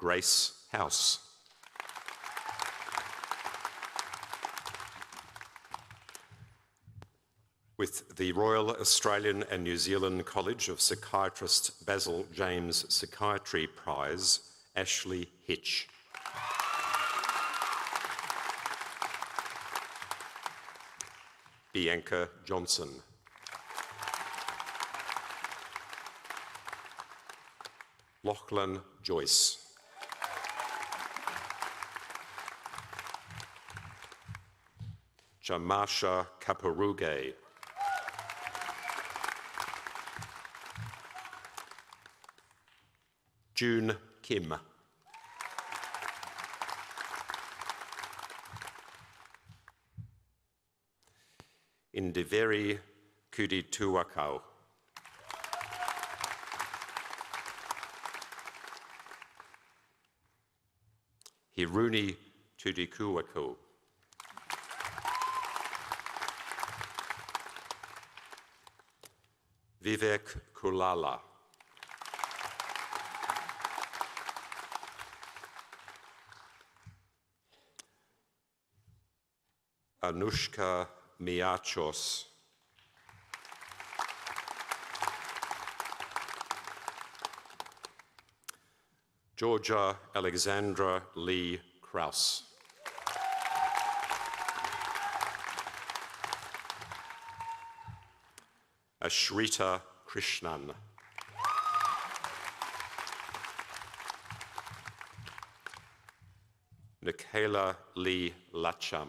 Grace House. With the Royal Australian and New Zealand College of Psychiatrist Basil James Psychiatry Prize, Ashley Hitch. Bianca Johnson. Lachlan Joyce. Jamasha Kaparuge. June Kim. Indiveri Kudituakau. Hiruni Tudikuaku. Vivek Kulala. Anushka Miachos. Georgia Alexandra Lee Kraus. Ashrita Krishnan. Nikayla Lee Lacham.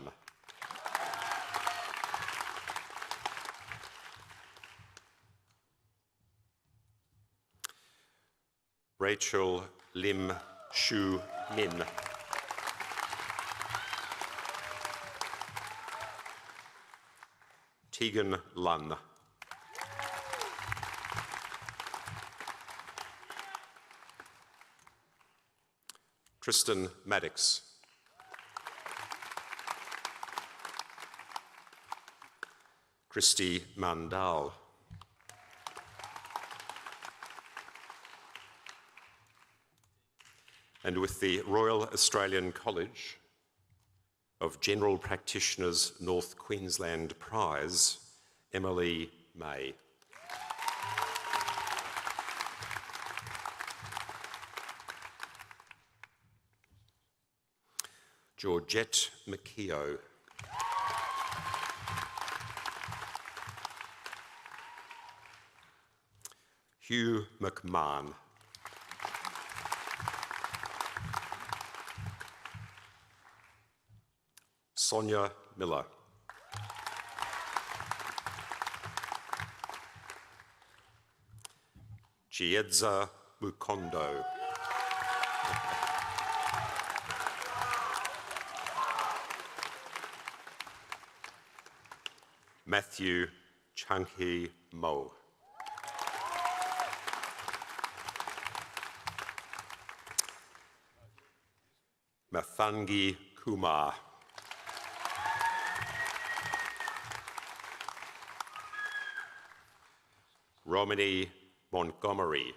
Rachel Lim Shu Min. Tegan Lunn. Tristan Maddox. Christy Mandal. And with the Royal Australian College of General Practitioners North Queensland Prize, Emily May. Georgette McKeough. Hugh McMahon. Sonia Miller. Chiedza Mukondo. Matthew Changhi Mo. Mathangi Kumar. Romany Montgomery.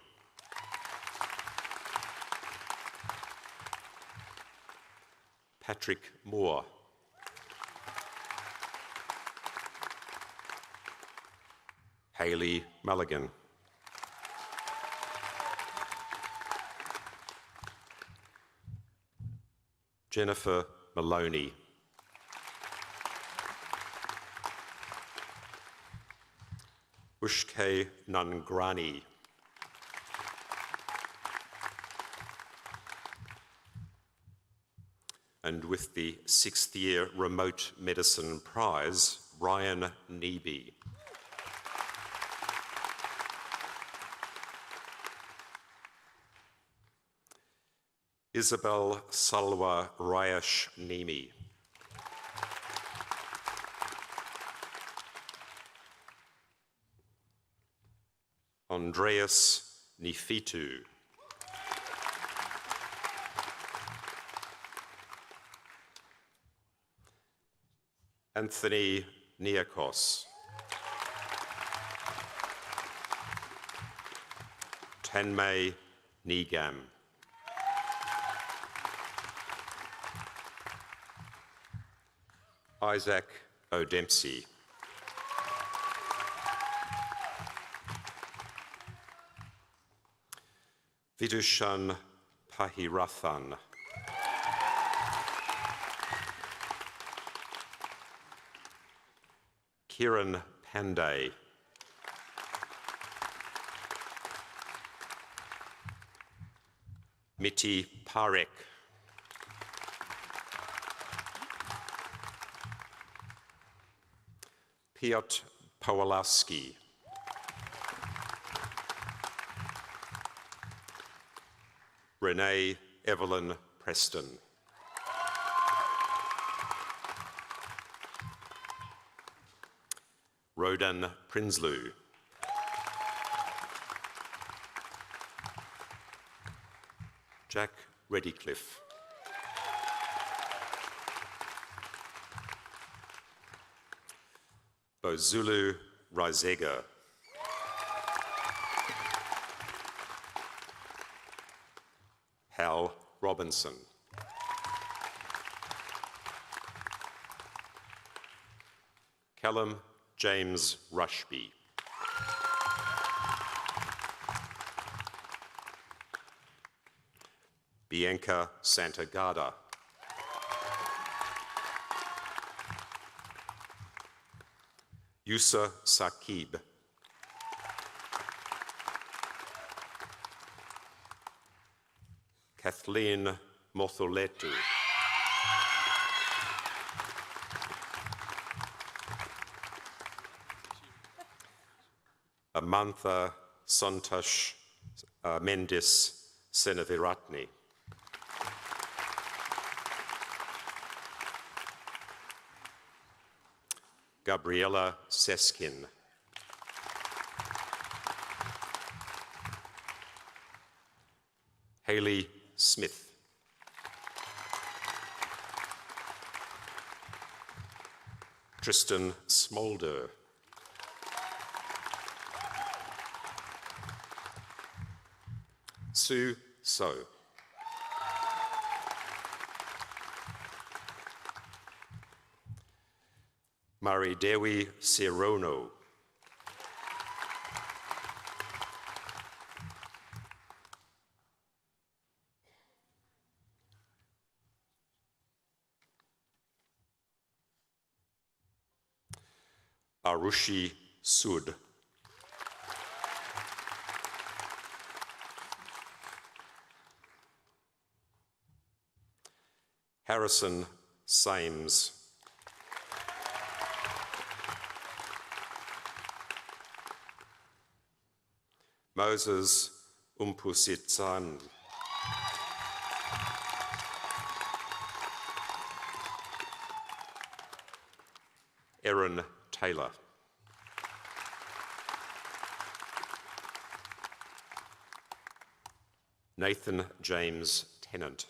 Patrick Moore. Hayley Mulligan. Jennifer Maloney. Ushke Nangrani. And with the 6th year Remote Medicine Prize, Ryan Neeby. Isabel Salwa Rayash Nimi. Andreas Nifitu. Anthony Niakos. Tanmay Nigam. Isaac O'Dempsey. Vidushan Pahirathan. Kiran Pandey. Miti Parekh. Piotr Pawlowski. Renee Evelyn Preston. Rodan Prinsloo. Jack Reddycliffe. Bozulu Rizega. Hal Robinson. Callum James Rushby. Bianca Santagada. Yusa Saqib. Kathleen Motholetu. Amantha Santosh Mendis Senaviratne. Gabriella Seskin. Hayley Smith. Tristan Smolder. Sue So. Mari Dewi Sirono. Arushi Sud. Harrison Sames. Moses Umpusitsan. Erin Taylor. Nathan James Tennant.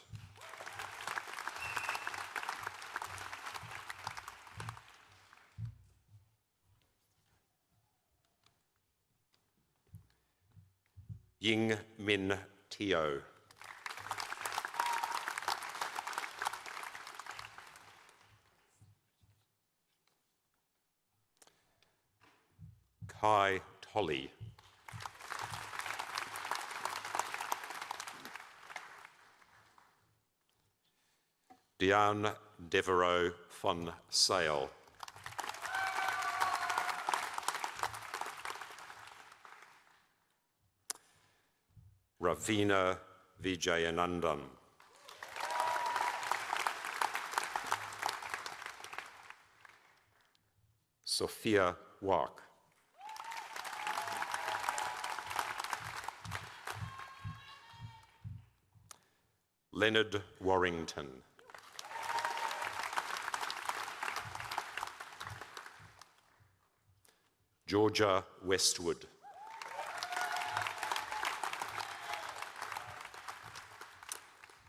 Ying Min Teo. Kai Tolley. Diane Devereaux von Sale. Ravina Vijayanandam. Sophia Walk. Leonard Warrington. Georgia Westwood.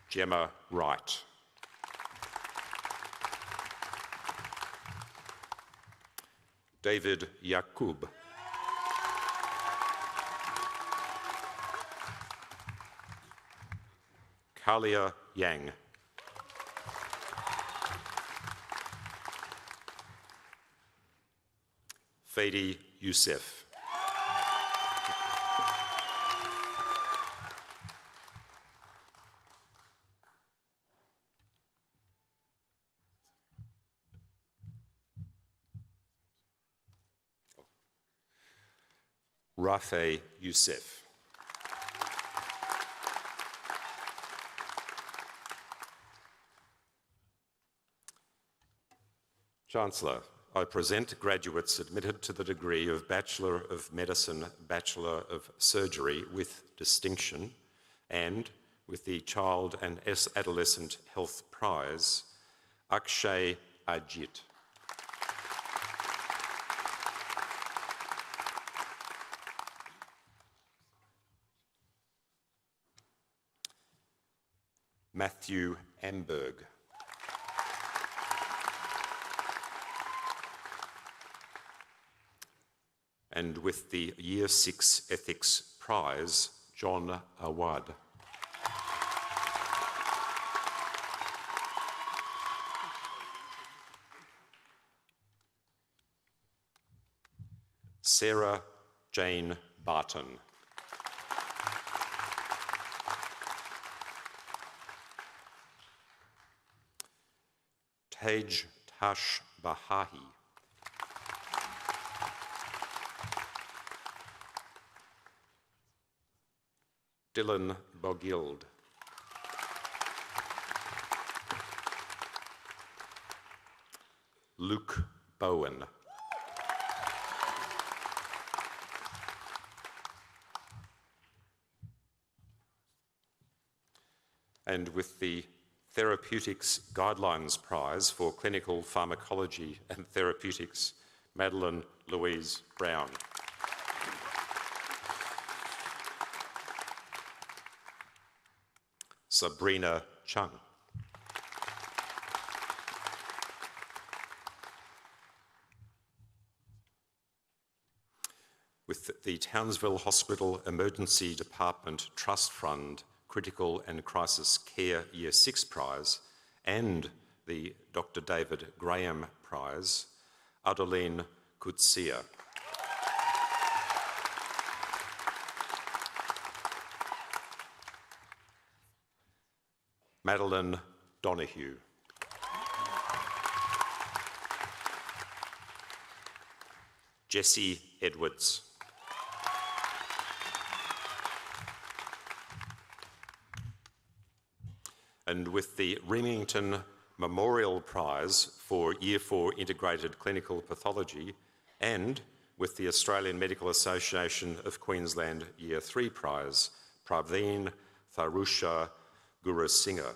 Gemma Wright. David Yakub. Kalia Yang. Fadi Youssef. Rafe Youssef. Chancellor, I present graduates admitted to the degree of Bachelor of Medicine, Bachelor of Surgery with distinction, and with the Child and Adolescent Health Prize, Akshay Ajit. Matthew Amberg. And with the Year 6 Ethics Prize, John Awad. Sarah Jane Barton. Tej Tash Bahahi. Dylan Bogild. Luke Bowen. And with the Therapeutics Guidelines Prize for Clinical Pharmacology and Therapeutics, Madeline Louise Brown. Sabrina Chung. With the Townsville Hospital Emergency Department Trust Fund Critical and Crisis Care Year 6 Prize and the Dr. David Graham Prize, Adeline Kutsia. Madeline Donahue. Jesse Edwards. And with the Remington Memorial Prize for Year 4 Integrated Clinical Pathology and with the Australian Medical Association of Queensland Year 3 Prize, Praveen Tharusha Gurusingha.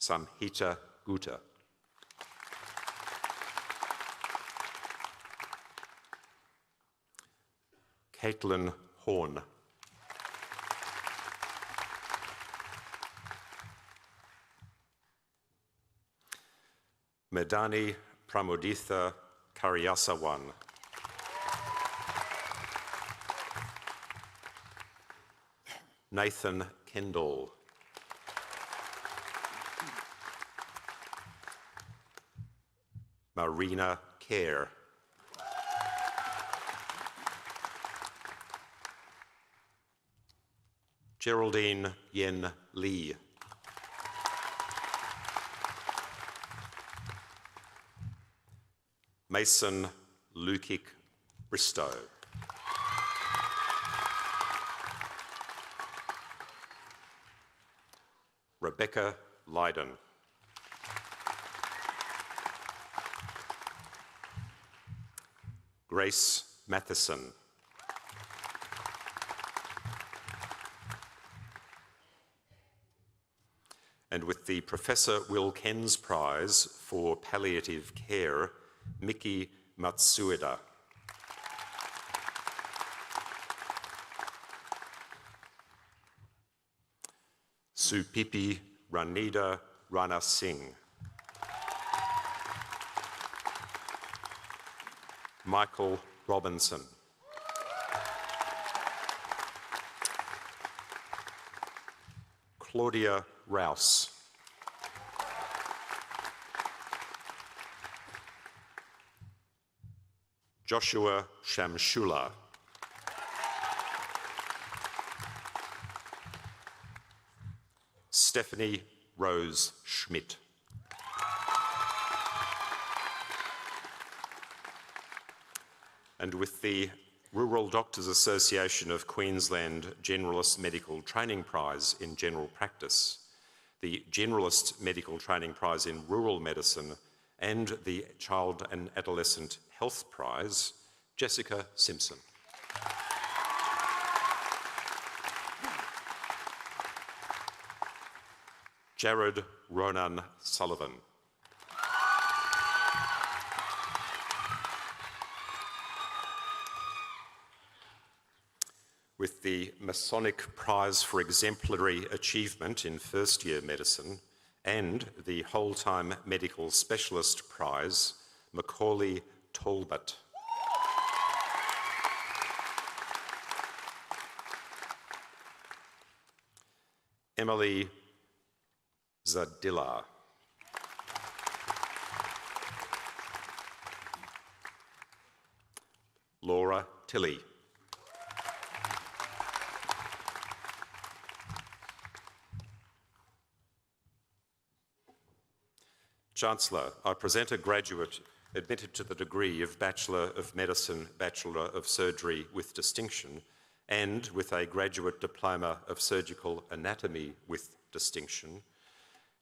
Samhita Gutta. Caitlin Horn. Medani Pramoditha Karyasawan. Nathan Kendall. Marina Kerr. Geraldine Yen Lee. Mason Lukic Bristow. Rebecca Lydon. Grace Matheson. And with the Professor Will Ken's Prize for Palliative Care, Miki Matsueda. Supipi Ranida Rana Singh. Michael Robinson. Claudia Rouse. Joshua Shamshula. Stephanie Rose Schmidt. And with the Rural Doctors Association of Queensland Generalist Medical Training Prize in General Practice, the Generalist Medical Training Prize in Rural Medicine, and the Child and Adolescent Health Prize, Jessica Simpson. Jared Ronan Sullivan. With the Masonic Prize for Exemplary Achievement in First Year Medicine and the Whole-Time Medical Specialist Prize, Macaulay Talbot. Emily Zadilla. Laura Tilley. Chancellor, I present a graduate admitted to the degree of Bachelor of Medicine, Bachelor of Surgery with distinction, and with a graduate diploma of Surgical Anatomy with distinction,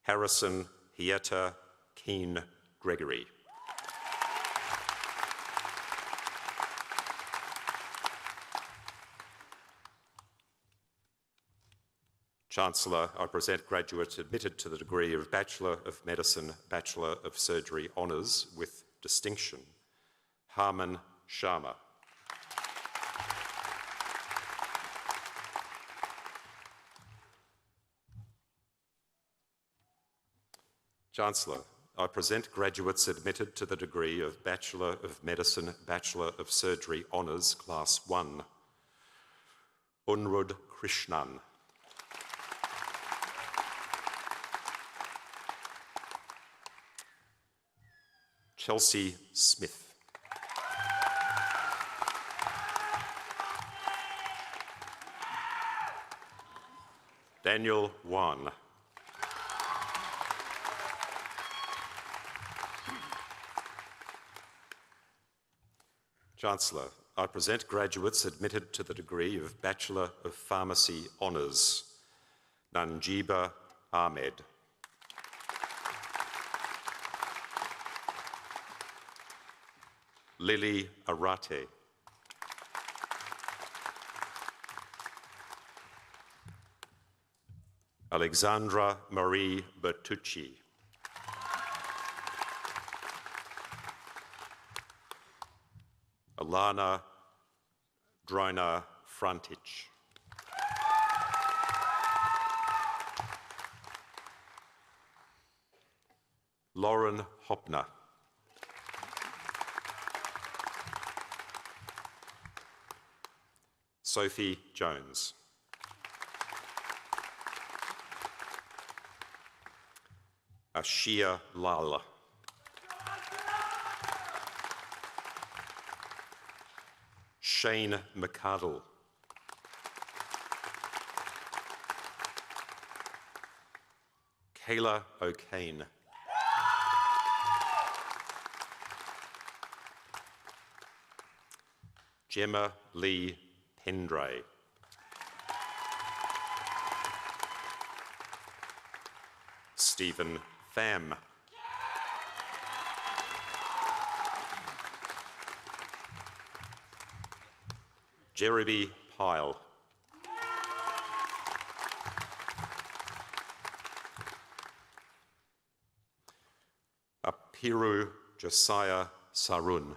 Harrison Hieta Keane Gregory. Chancellor, I present graduates admitted to the degree of Bachelor of Medicine, Bachelor of Surgery Honours with distinction, Harman Sharma. Chancellor, I present graduates admitted to the degree of Bachelor of Medicine, Bachelor of Surgery Honours, Class 1, Unrud Krishnan. Chelsea Smith. Daniel Wan. Chancellor, I present graduates admitted to the degree of Bachelor of Pharmacy Honours, Nanjiba Ahmed. Lily Arate. Alexandra Marie Bertucci. Alana Drona Frontage. Lauren Hopner. Sophie Jones. Ashia Lal. Shane McCardle. Kayla O'Kane. Gemma Lee Pendray. Stephen Pham. Jeremy Pyle. Apiru Josiah Sarun.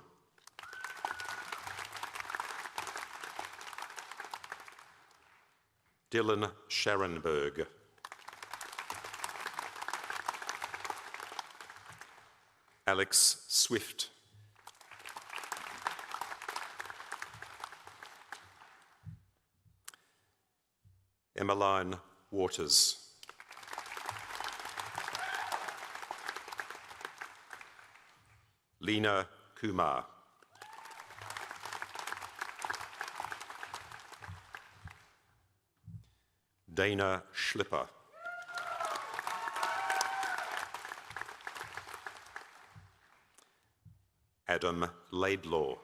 Dylan Sharonberg. Alex Swift. Emmeline Waters. Lena Kumar. Dana Schlipper. Adam Laidlaw.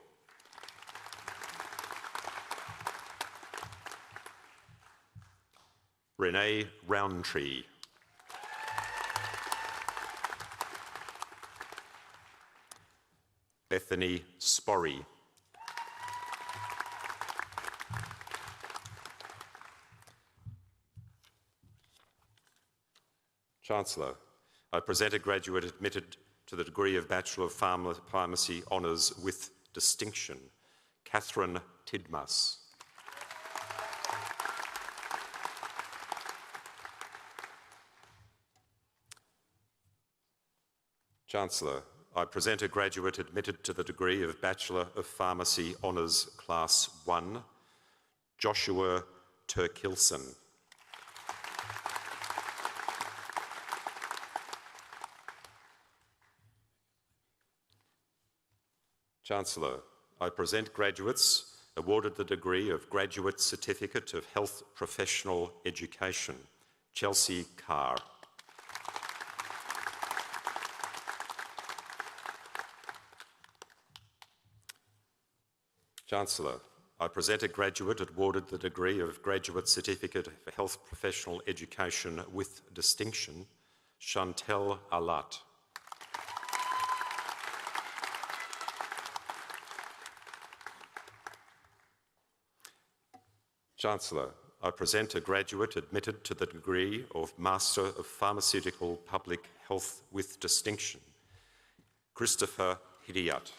Renee Roundtree. Bethany Sporry. Chancellor, I present a graduate admitted to the degree of Bachelor of Pharmacy Honours with distinction, Catherine Tidmas. Chancellor, I present a graduate admitted to the degree of Bachelor of Pharmacy Honours Class 1, Joshua Turkilson. Chancellor, I present graduates awarded the degree of Graduate Certificate of Health Professional Education, Chelsea Carr. Chancellor, I present a graduate awarded the degree of Graduate Certificate of Health Professional Education with distinction, Chantel Alat. Chancellor, I present a graduate admitted to the degree of Master of Pharmaceutical Public Health with distinction, Christopher Hidiat.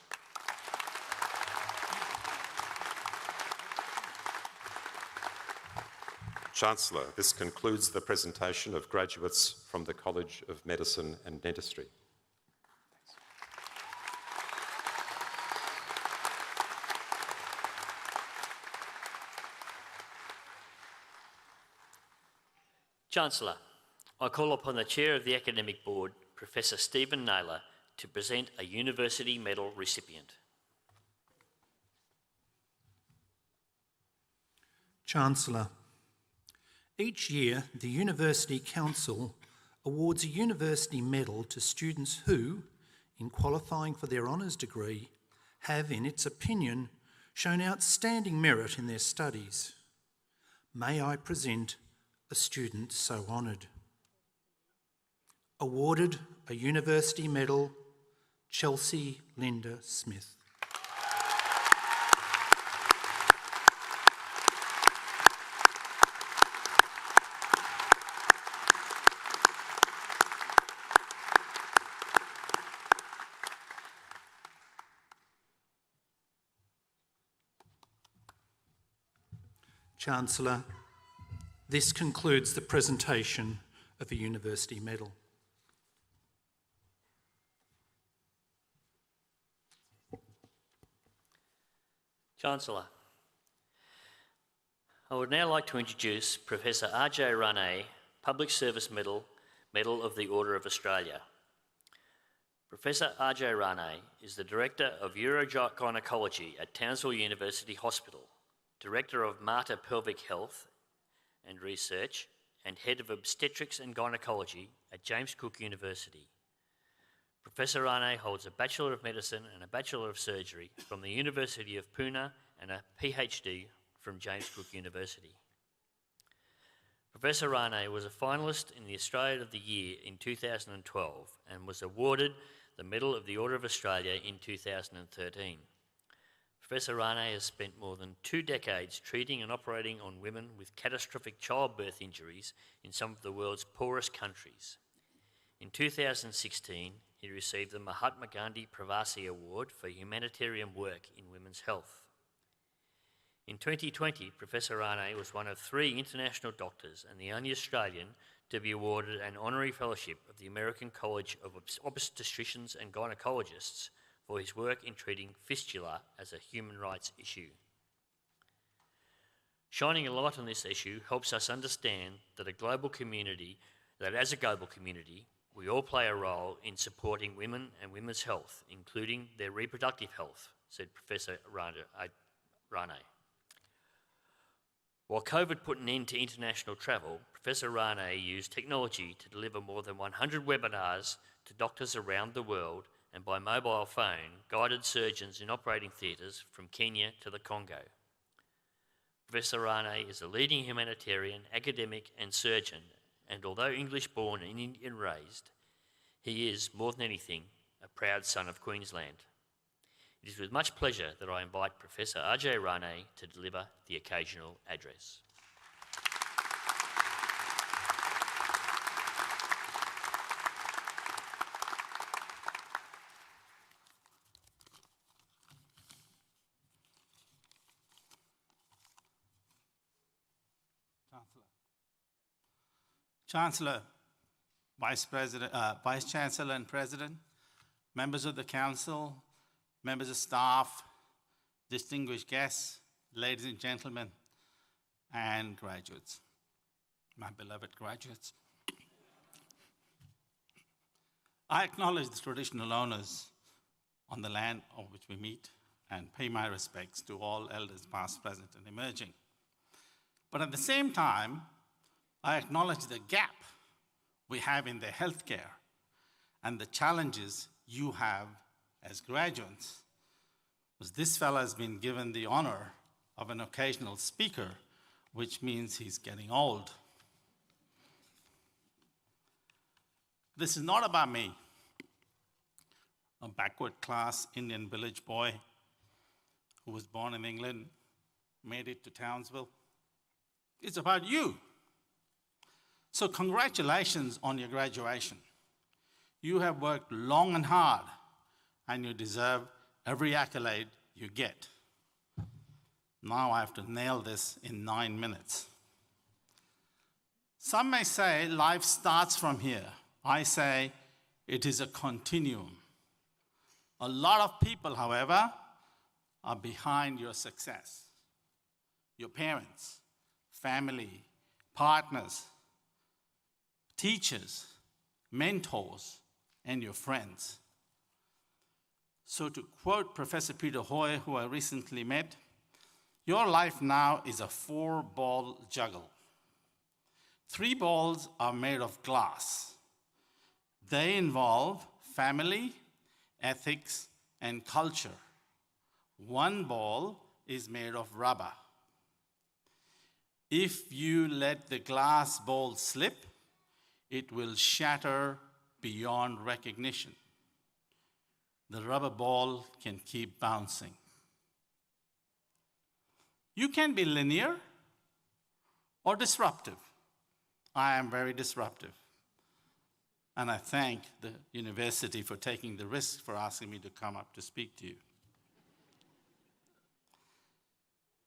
Chancellor, this concludes the presentation of graduates from the College of Medicine and Dentistry. Chancellor, I call upon the Chair of the Academic Board, Professor Stephen Naylor, to present a University Medal recipient. Chancellor, each year the University Council awards a university medal to students who, in qualifying for their honours degree, have, in its opinion, shown outstanding merit in their studies. May I present a student so honoured. Awarded a university medal, Chelsea Linda Smith. Chancellor, this concludes the presentation of a university medal. Chancellor, I would now like to introduce Professor R.J. Rane, Public Service Medal of the Order of Australia. Professor R.J. Rane is the Director of Urogynecology at Townsville University Hospital, Director of Mater Pelvic Health and Research, and Head of Obstetrics and Gynecology at James Cook University. Professor Rane holds a Bachelor of Medicine and a Bachelor of Surgery from the University of Pune and a PhD from James Cook University. Professor Rane was a finalist in the Australia of the Year in 2012 and was awarded the Medal of the Order of Australia in 2013. Professor Rane has spent more than 2 decades treating and operating on women with catastrophic childbirth injuries in some of the world's poorest countries. In 2016, he received the Mahatma Gandhi Pravasi Award for humanitarian work in women's health. In 2020, Professor Rane was one of 3 international doctors and the only Australian to be awarded an honorary fellowship of the American College of Obstetricians and Gynecologists for his work in treating fistula as a human rights issue. Shining a light on this issue helps us understand that as a global community, we all play a role in supporting women and women's health, including their reproductive health, said Professor Rane. While COVID put an end to international travel, Professor Rane used technology to deliver more than 100 webinars to doctors around the world and by mobile phone guided surgeons in operating theatres from Kenya to the Congo. Professor Rane is a leading humanitarian, academic and surgeon, and although English-born and Indian-raised, he is, more than anything, a proud son of Queensland. It is with much pleasure that I invite Professor R.J. Rane to deliver the occasional address. Chancellor, Vice Chancellor and President, members of the Council, members of staff, distinguished guests, ladies and gentlemen, and graduates, my beloved graduates. I acknowledge the traditional owners on the land on which we meet and pay my respects to all elders past, present, and emerging. But at the same time, I acknowledge the gap we have in the healthcare and the challenges you have as graduates. Because this fellow has been given the honor of an occasional speaker, which means he's getting old. This is not about me, a backward class Indian village boy who was born in England, made it to Townsville. It's about you. So congratulations on your graduation. You have worked long and hard, and you deserve every accolade you get. Now I have to nail this in 9 minutes. Some may say life starts from here. I say it is a continuum. A lot of people, however, are behind your success. Your parents, family, partners, teachers, mentors, and your friends. So to quote Professor Peter Hoy, who I recently met, your life now is a 4-ball juggle. 3 balls are made of glass. They involve family, ethics, and culture. 1 ball is made of rubber. If you let the glass ball slip, it will shatter beyond recognition. The rubber ball can keep bouncing. You can be linear or disruptive. I am very disruptive. And I thank the university for taking the risk for asking me to come up to speak to you.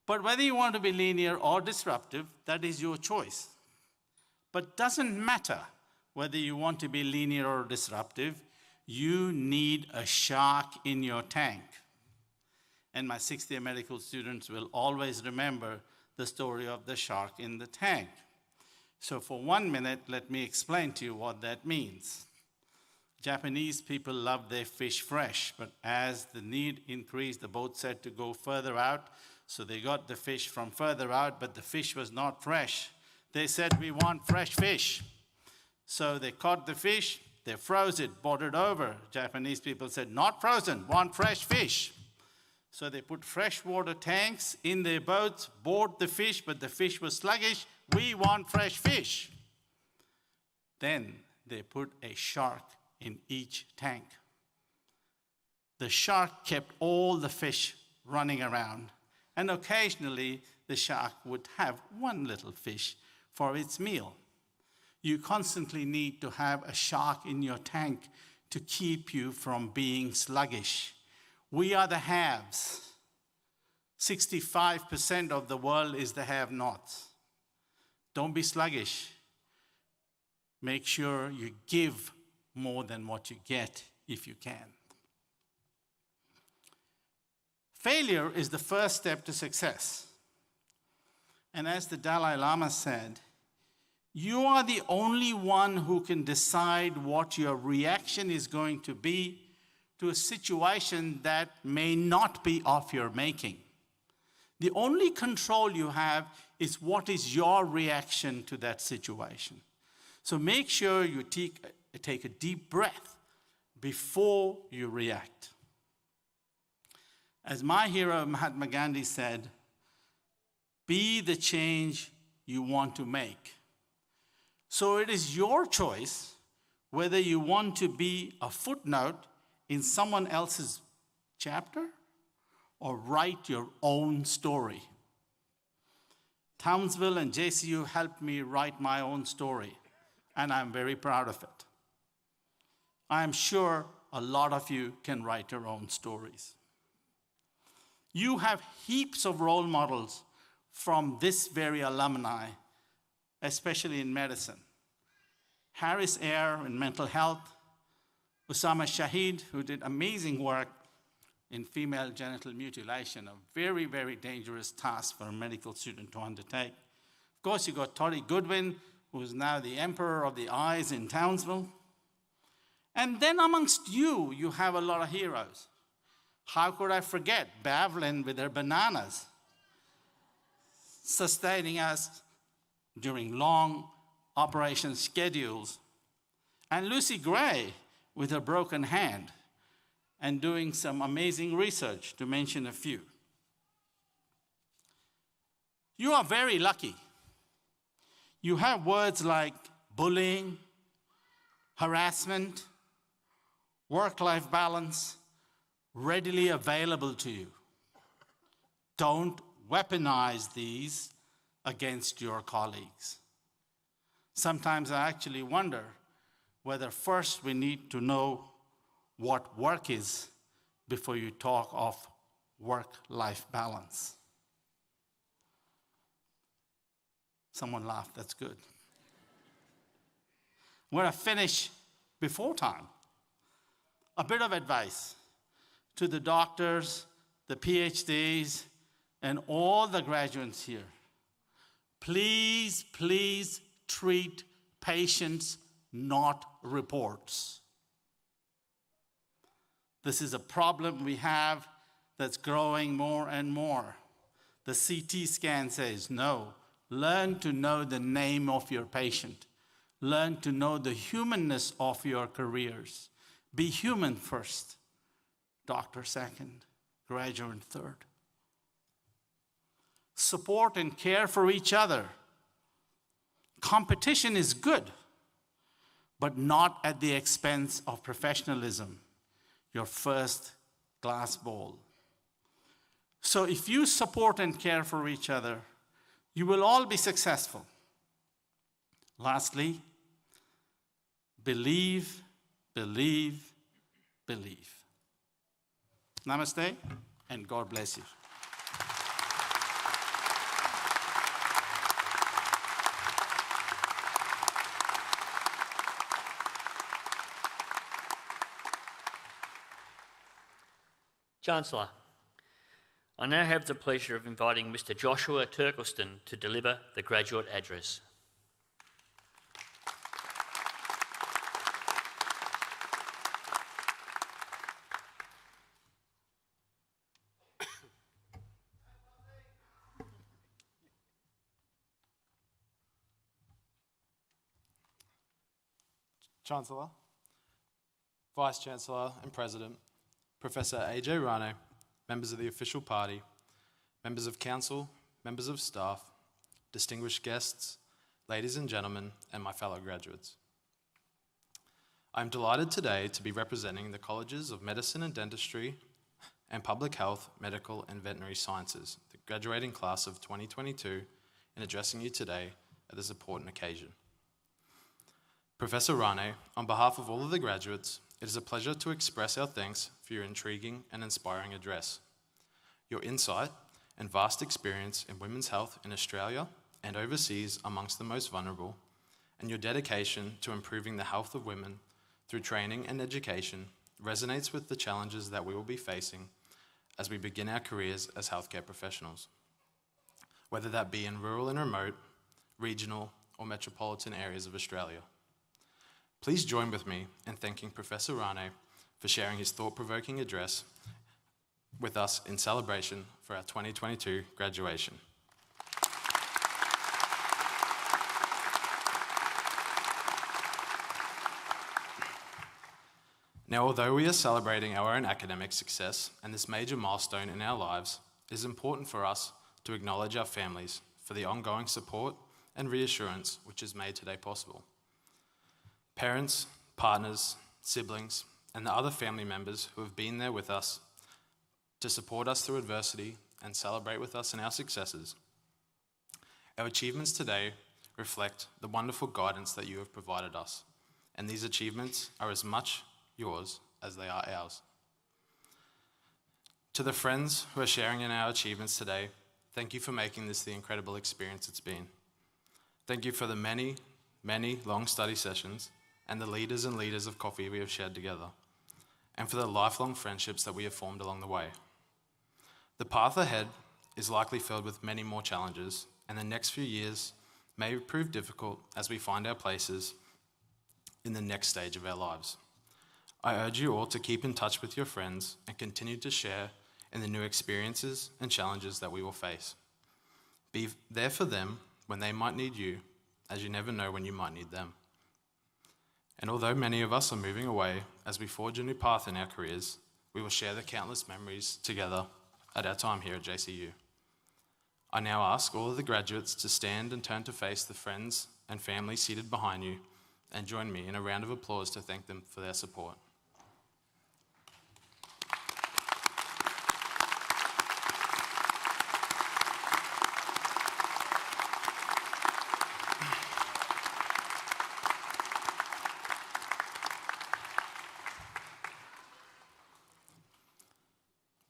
But whether you want to be linear or disruptive, that is your choice. But doesn't matter whether you want to be linear or disruptive, you need a shark in your tank. And my 6th-year medical students will always remember the story of the shark in the tank. So for 1 minute, let me explain to you what that means. Japanese people love their fish fresh, but as the need increased, the boat said to go further out, so they got the fish from further out, but the fish was not fresh. They said, we want fresh fish. So they caught the fish, they froze it, brought it over. Japanese people said, not frozen, want fresh fish. So they put freshwater tanks in their boats, board the fish, but the fish was sluggish. We want fresh fish. Then they put a shark in each tank. The shark kept all the fish running around, and occasionally the shark would have 1 little fish for its meal. You constantly need to have a shark in your tank to keep you from being sluggish. We are the haves. 65% of the world is the have-nots. Don't be sluggish. Make sure you give more than what you get if you can. Failure is the first step to success. And as the Dalai Lama said, you are the only one who can decide what your reaction is going to be to a situation that may not be of your making. The only control you have is what is your reaction to that situation. So make sure you take a deep breath before you react. As my hero Mahatma Gandhi said, be the change you want to make. So it is your choice whether you want to be a footnote in someone else's chapter or write your own story. Townsville and JCU helped me write my own story, and I'm very proud of it. I'm sure a lot of you can write your own stories. You have heaps of role models from this very alumni, especially in medicine. Harris Ayer in mental health, Usama Shahid, who did amazing work in female genital mutilation, a very, very dangerous task for a medical student to undertake. Of course, you got Tori Goodwin, who is now the Emperor of the Eyes in Townsville. And then amongst you, you have a lot of heroes. How could I forget Bavlin with her bananas, sustaining us during long operation schedules, and Lucy Gray with her broken hand and doing some amazing research, to mention a few. You are very lucky. You have words like bullying, harassment, work-life balance readily available to you. Don't weaponize these against your colleagues. Sometimes I actually wonder whether first we need to know what work is before you talk of work-life balance. Someone laughed, that's good. I'm going to finish before time. A bit of advice to the doctors, the PhDs, and all the graduates here. Please, please treat patients, not reports. This is a problem we have that's growing more and more. The CT scan says, no, learn to know the name of your patient. Learn to know the humanness of your careers. Be human first, doctor second, graduate third. Support and care for each other. Competition is good, but not at the expense of professionalism, your first glass bowl. So if you support and care for each other, you will all be successful. Lastly, believe, believe, believe. Namaste, and God bless you. Chancellor, I now have the pleasure of inviting Mr. Joshua Turkleston to deliver the graduate address. Chancellor, Vice-Chancellor and President, Professor AJ Rano, members of the official party, members of council, members of staff, distinguished guests, ladies and gentlemen, and my fellow graduates. I am delighted today to be representing the Colleges of Medicine and Dentistry and Public Health, Medical and Veterinary Sciences, the graduating class of 2022, in addressing you today at this important occasion. Professor Rane, on behalf of all of the graduates, it is a pleasure to express our thanks for your intriguing and inspiring address. Your insight and vast experience in women's health in Australia and overseas amongst the most vulnerable, and your dedication to improving the health of women through training and education resonates with the challenges that we will be facing as we begin our careers as healthcare professionals, whether that be in rural and remote, regional, or metropolitan areas of Australia. Please join with me in thanking Professor Rane for sharing his thought-provoking address with us in celebration for our 2022 graduation. Now, although we are celebrating our own academic success and this major milestone in our lives, it is important for us to acknowledge our families for the ongoing support and reassurance which has made today possible. Parents, partners, siblings, and the other family members who have been there with us to support us through adversity and celebrate with us in our successes. Our achievements today reflect the wonderful guidance that you have provided us, and these achievements are as much yours as they are ours. To the friends who are sharing in our achievements today, thank you for making this the incredible experience it's been. Thank you for the many, many long study sessions and the liters and liters of coffee we have shared together, and for the lifelong friendships that we have formed along the way. The path ahead is likely filled with many more challenges, and the next few years may prove difficult as we find our places in the next stage of our lives. I urge you all to keep in touch with your friends and continue to share in the new experiences and challenges that we will face. Be there for them when they might need you, as you never know when you might need them. And although many of us are moving away as we forge a new path in our careers, we will share the countless memories together at our time here at JCU. I now ask all of the graduates to stand and turn to face the friends and family seated behind you and join me in a round of applause to thank them for their support.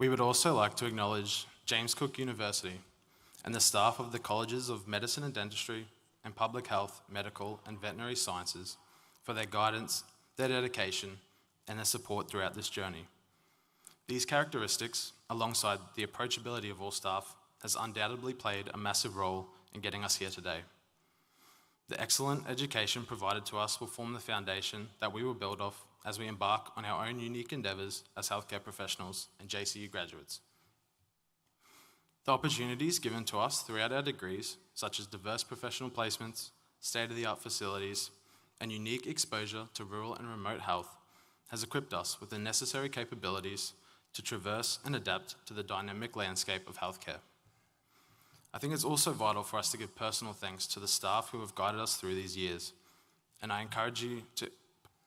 We would also like to acknowledge James Cook University and the staff of the Colleges of Medicine and Dentistry and Public Health, Medical and Veterinary Sciences for their guidance, their dedication, and their support throughout this journey. These characteristics, alongside the approachability of all staff, has undoubtedly played a massive role in getting us here today. The excellent education provided to us will form the foundation that we will build off as we embark on our own unique endeavours as healthcare professionals and JCU graduates. The opportunities given to us throughout our degrees, such as diverse professional placements, state-of-the-art facilities, and unique exposure to rural and remote health, has equipped us with the necessary capabilities to traverse and adapt to the dynamic landscape of healthcare. I think it's also vital for us to give personal thanks to the staff who have guided us through these years, and I encourage you to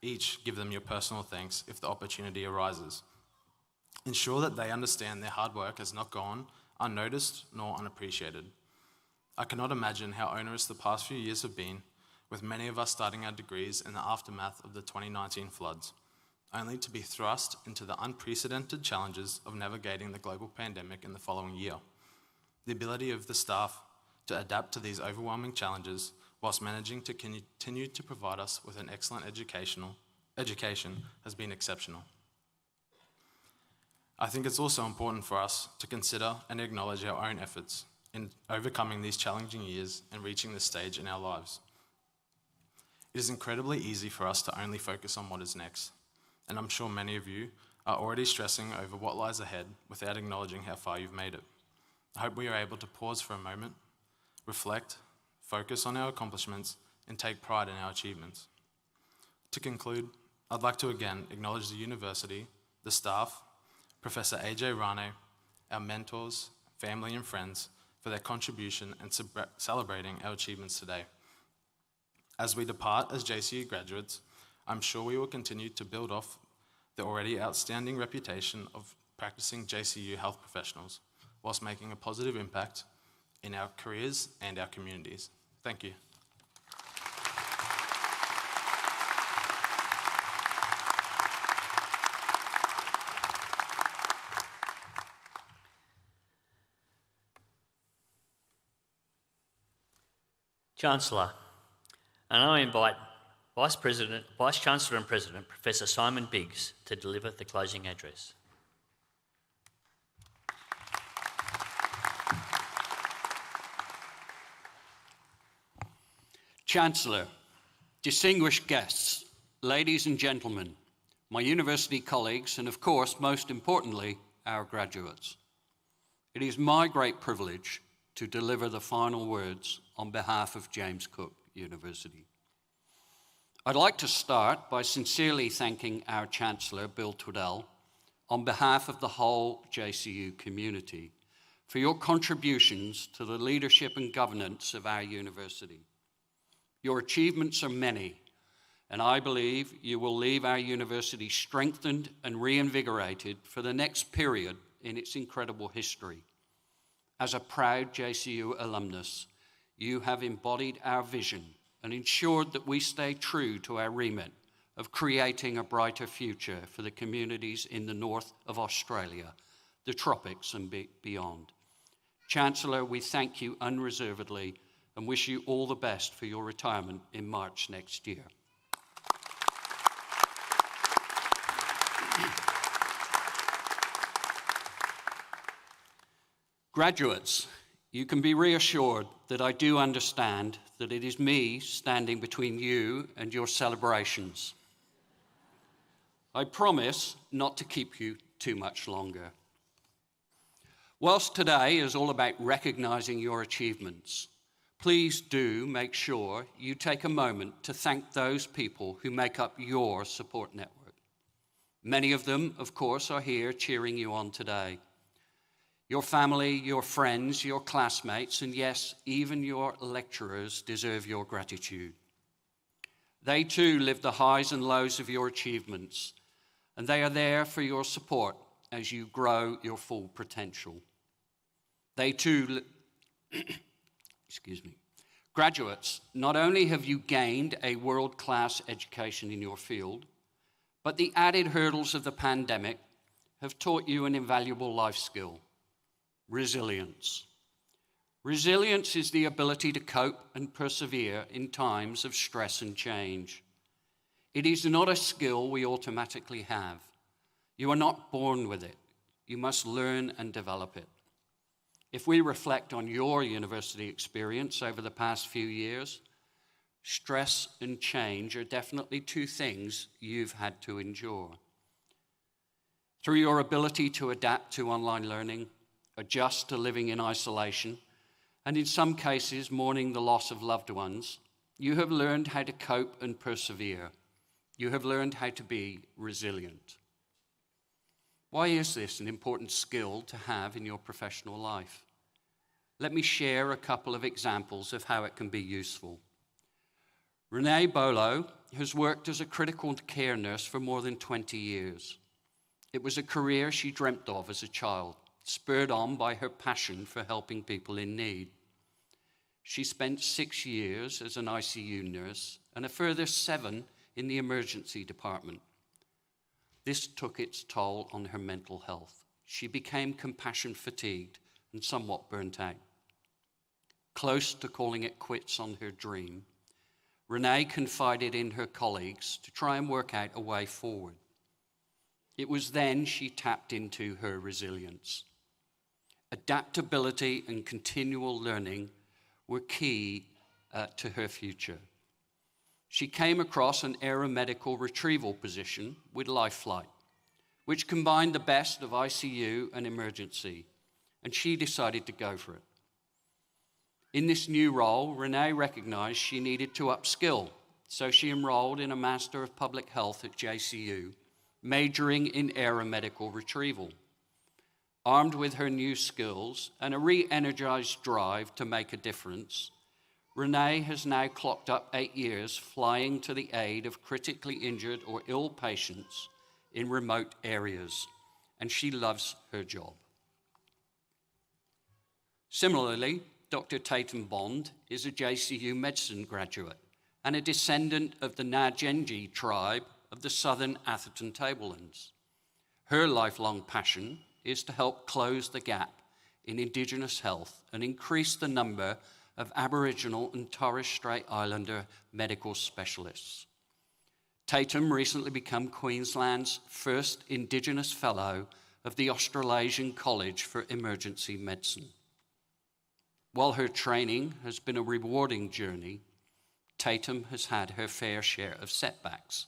each give them your personal thanks if the opportunity arises. Ensure that they understand their hard work has not gone unnoticed nor unappreciated. I cannot imagine how onerous the past few years have been, with many of us starting our degrees in the aftermath of the 2019 floods, only to be thrust into the unprecedented challenges of navigating the global pandemic in the following year. The ability of the staff to adapt to these overwhelming challenges whilst managing to continue to provide us with an excellent education has been exceptional. I think it's also important for us to consider and acknowledge our own efforts in overcoming these challenging years and reaching this stage in our lives. It is incredibly easy for us to only focus on what is next, and I'm sure many of you are already stressing over what lies ahead without acknowledging how far you've made it. I hope we are able to pause for a moment, reflect, focus on our accomplishments, and take pride in our achievements. To conclude, I'd like to again acknowledge the university, the staff, Professor AJ Rane, our mentors, family and friends for their contribution and celebrating our achievements today. As we depart as JCU graduates, I'm sure we will continue to build off the already outstanding reputation of practicing JCU health professionals, whilst making a positive impact in our careers and our communities. Thank you. Chancellor, and I invite Vice Chancellor and President, Professor Simon Biggs, to deliver the closing address. Chancellor, distinguished guests, ladies and gentlemen, my university colleagues, and of course, most importantly, our graduates. It is my great privilege to deliver the final words on behalf of James Cook University. I'd like to start by sincerely thanking our Chancellor, Bill Twaddell, on behalf of the whole JCU community, for your contributions to the leadership and governance of our university. Your achievements are many, and I believe you will leave our university strengthened and reinvigorated for the next period in its incredible history. As a proud JCU alumnus, you have embodied our vision and ensured that we stay true to our remit of creating a brighter future for the communities in the north of Australia, the tropics and beyond. Chancellor, we thank you unreservedly and wish you all the best for your retirement in March next year. Graduates, you can be reassured that I do understand that it is me standing between you and your celebrations. I promise not to keep you too much longer. Whilst today is all about recognising your achievements, please do make sure you take a moment to thank those people who make up your support network. Many of them, of course, are here cheering you on today. Your family, your friends, your classmates, and yes, even your lecturers deserve your gratitude. They too live the highs and lows of your achievements, and they are there for your support as you grow your full potential. They too, excuse me. Graduates, not only have you gained a world-class education in your field, but the added hurdles of the pandemic have taught you an invaluable life skill: resilience. Resilience is the ability to cope and persevere in times of stress and change. It is not a skill we automatically have. You are not born with it. You must learn and develop it. If we reflect on your university experience over the past few years, stress and change are definitely two things you've had to endure. Through your ability to adapt to online learning, adjust to living in isolation, and in some cases mourning the loss of loved ones, you have learned how to cope and persevere. You have learned how to be resilient. Why is this an important skill to have in your professional life? Let me share a couple of examples of how it can be useful. Renee Bolo has worked as a critical care nurse for more than 20 years. It was a career she dreamt of as a child, spurred on by her passion for helping people in need. She spent 6 years as an ICU nurse and a further 7 in the emergency department. This took its toll on her mental health. She became compassion fatigued and somewhat burnt out. Close to calling it quits on her dream, Renee confided in her colleagues to try and work out a way forward. It was then she tapped into her resilience. Adaptability and continual learning were key to her future. She came across an aeromedical retrieval position with LifeFlight, which combined the best of ICU and emergency, and she decided to go for it. In this new role, Renee recognized she needed to upskill, so she enrolled in a Master of Public Health at JCU, majoring in aeromedical retrieval. Armed with her new skills and a re-energized drive to make a difference, Renee has now clocked up 8 years flying to the aid of critically injured or ill patients in remote areas, and she loves her job. Similarly, Dr. Tatum Bond is a JCU medicine graduate and a descendant of the Ngadjenji tribe of the southern Atherton Tablelands. Her lifelong passion is to help close the gap in Indigenous health and increase the number of Aboriginal and Torres Strait Islander medical specialists. Tatum recently became Queensland's first Indigenous Fellow of the Australasian College for Emergency Medicine. While her training has been a rewarding journey, Tatum has had her fair share of setbacks,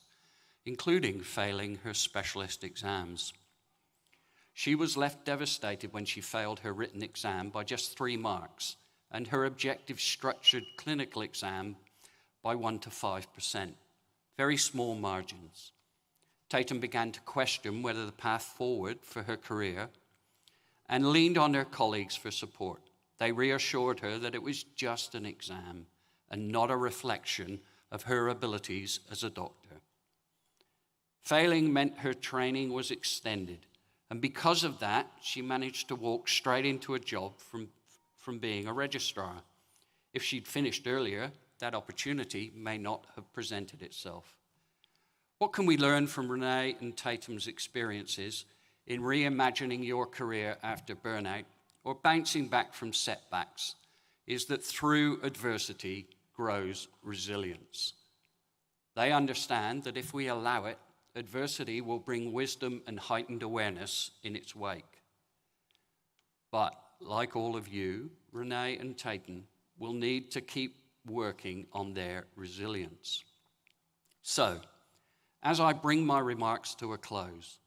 including failing her specialist exams. She was left devastated when she failed her written exam by just 3 marks and her objective structured clinical exam by 1 to 5%, very small margins. Tatum began to question whether the path forward for her career and leaned on her colleagues for support. They reassured her that it was just an exam and not a reflection of her abilities as a doctor. Failing meant her training was extended, and because of that, she managed to walk straight into a job from being a registrar. If she'd finished earlier, that opportunity may not have presented itself. What can we learn from Renee and Tatum's experiences in reimagining your career after burnout or bouncing back from setbacks is that through adversity grows resilience. They understand that if we allow it, adversity will bring wisdom and heightened awareness in its wake. But like all of you, Renee and Tatum will need to keep working on their resilience. So, as I bring my remarks to a close,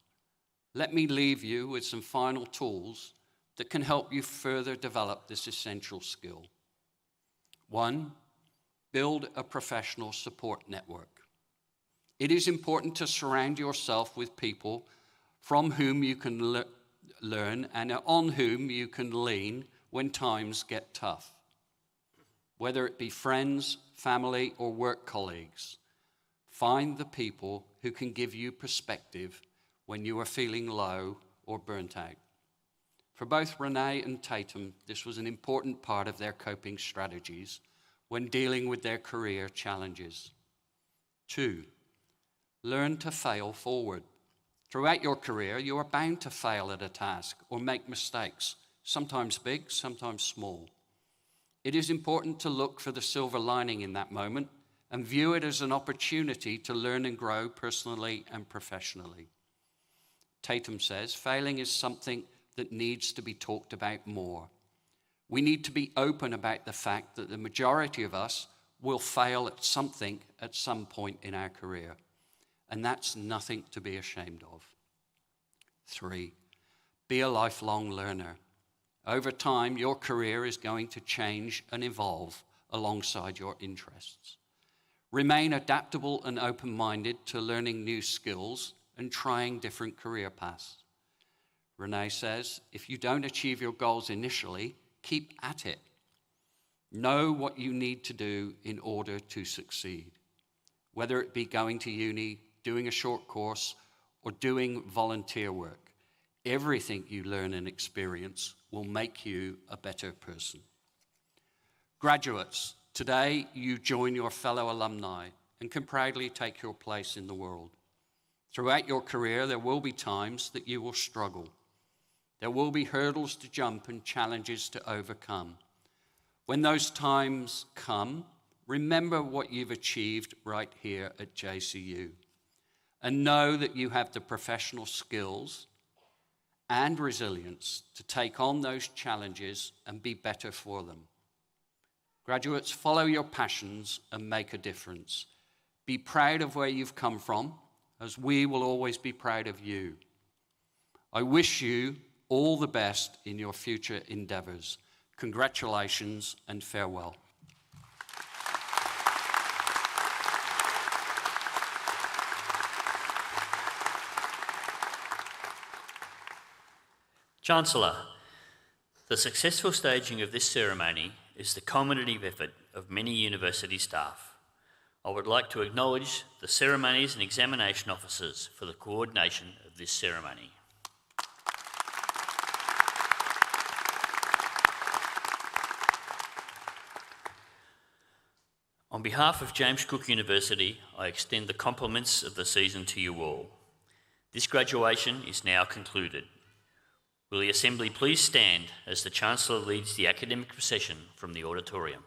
let me leave you with some final tools that can help you further develop this essential skill. 1, build a professional support network. It is important to surround yourself with people from whom you can learn and on whom you can lean when times get tough. Whether it be friends, family, or work colleagues, find the people who can give you perspective when you are feeling low or burnt out. For both Renee and Tatum, this was an important part of their coping strategies when dealing with their career challenges. 2, learn to fail forward. Throughout your career, you are bound to fail at a task or make mistakes, sometimes big, sometimes small. It is important to look for the silver lining in that moment and view it as an opportunity to learn and grow personally and professionally. Tatum says, failing is something that needs to be talked about more. We need to be open about the fact that the majority of us will fail at something at some point in our career, and that's nothing to be ashamed of. 3, be a lifelong learner. Over time, your career is going to change and evolve alongside your interests. Remain adaptable and open-minded to learning new skills and trying different career paths. Renee says, if you don't achieve your goals initially, keep at it. Know what you need to do in order to succeed. Whether it be going to uni, doing a short course, or doing volunteer work, everything you learn and experience will make you a better person. Graduates, today you join your fellow alumni and can proudly take your place in the world. Throughout your career, there will be times that you will struggle. There will be hurdles to jump and challenges to overcome. When those times come, remember what you've achieved right here at JCU and know that you have the professional skills and resilience to take on those challenges and be better for them. Graduates, follow your passions and make a difference. Be proud of where you've come from, as we will always be proud of you. I wish you all the best in your future endeavours. Congratulations and farewell. Chancellor, the successful staging of this ceremony is the culminative effort of many university staff. I would like to acknowledge the ceremonies and examination officers for the coordination of this ceremony. On behalf of James Cook University, I extend the compliments of the season to you all. This graduation is now concluded. Will the Assembly please stand as the Chancellor leads the academic procession from the auditorium?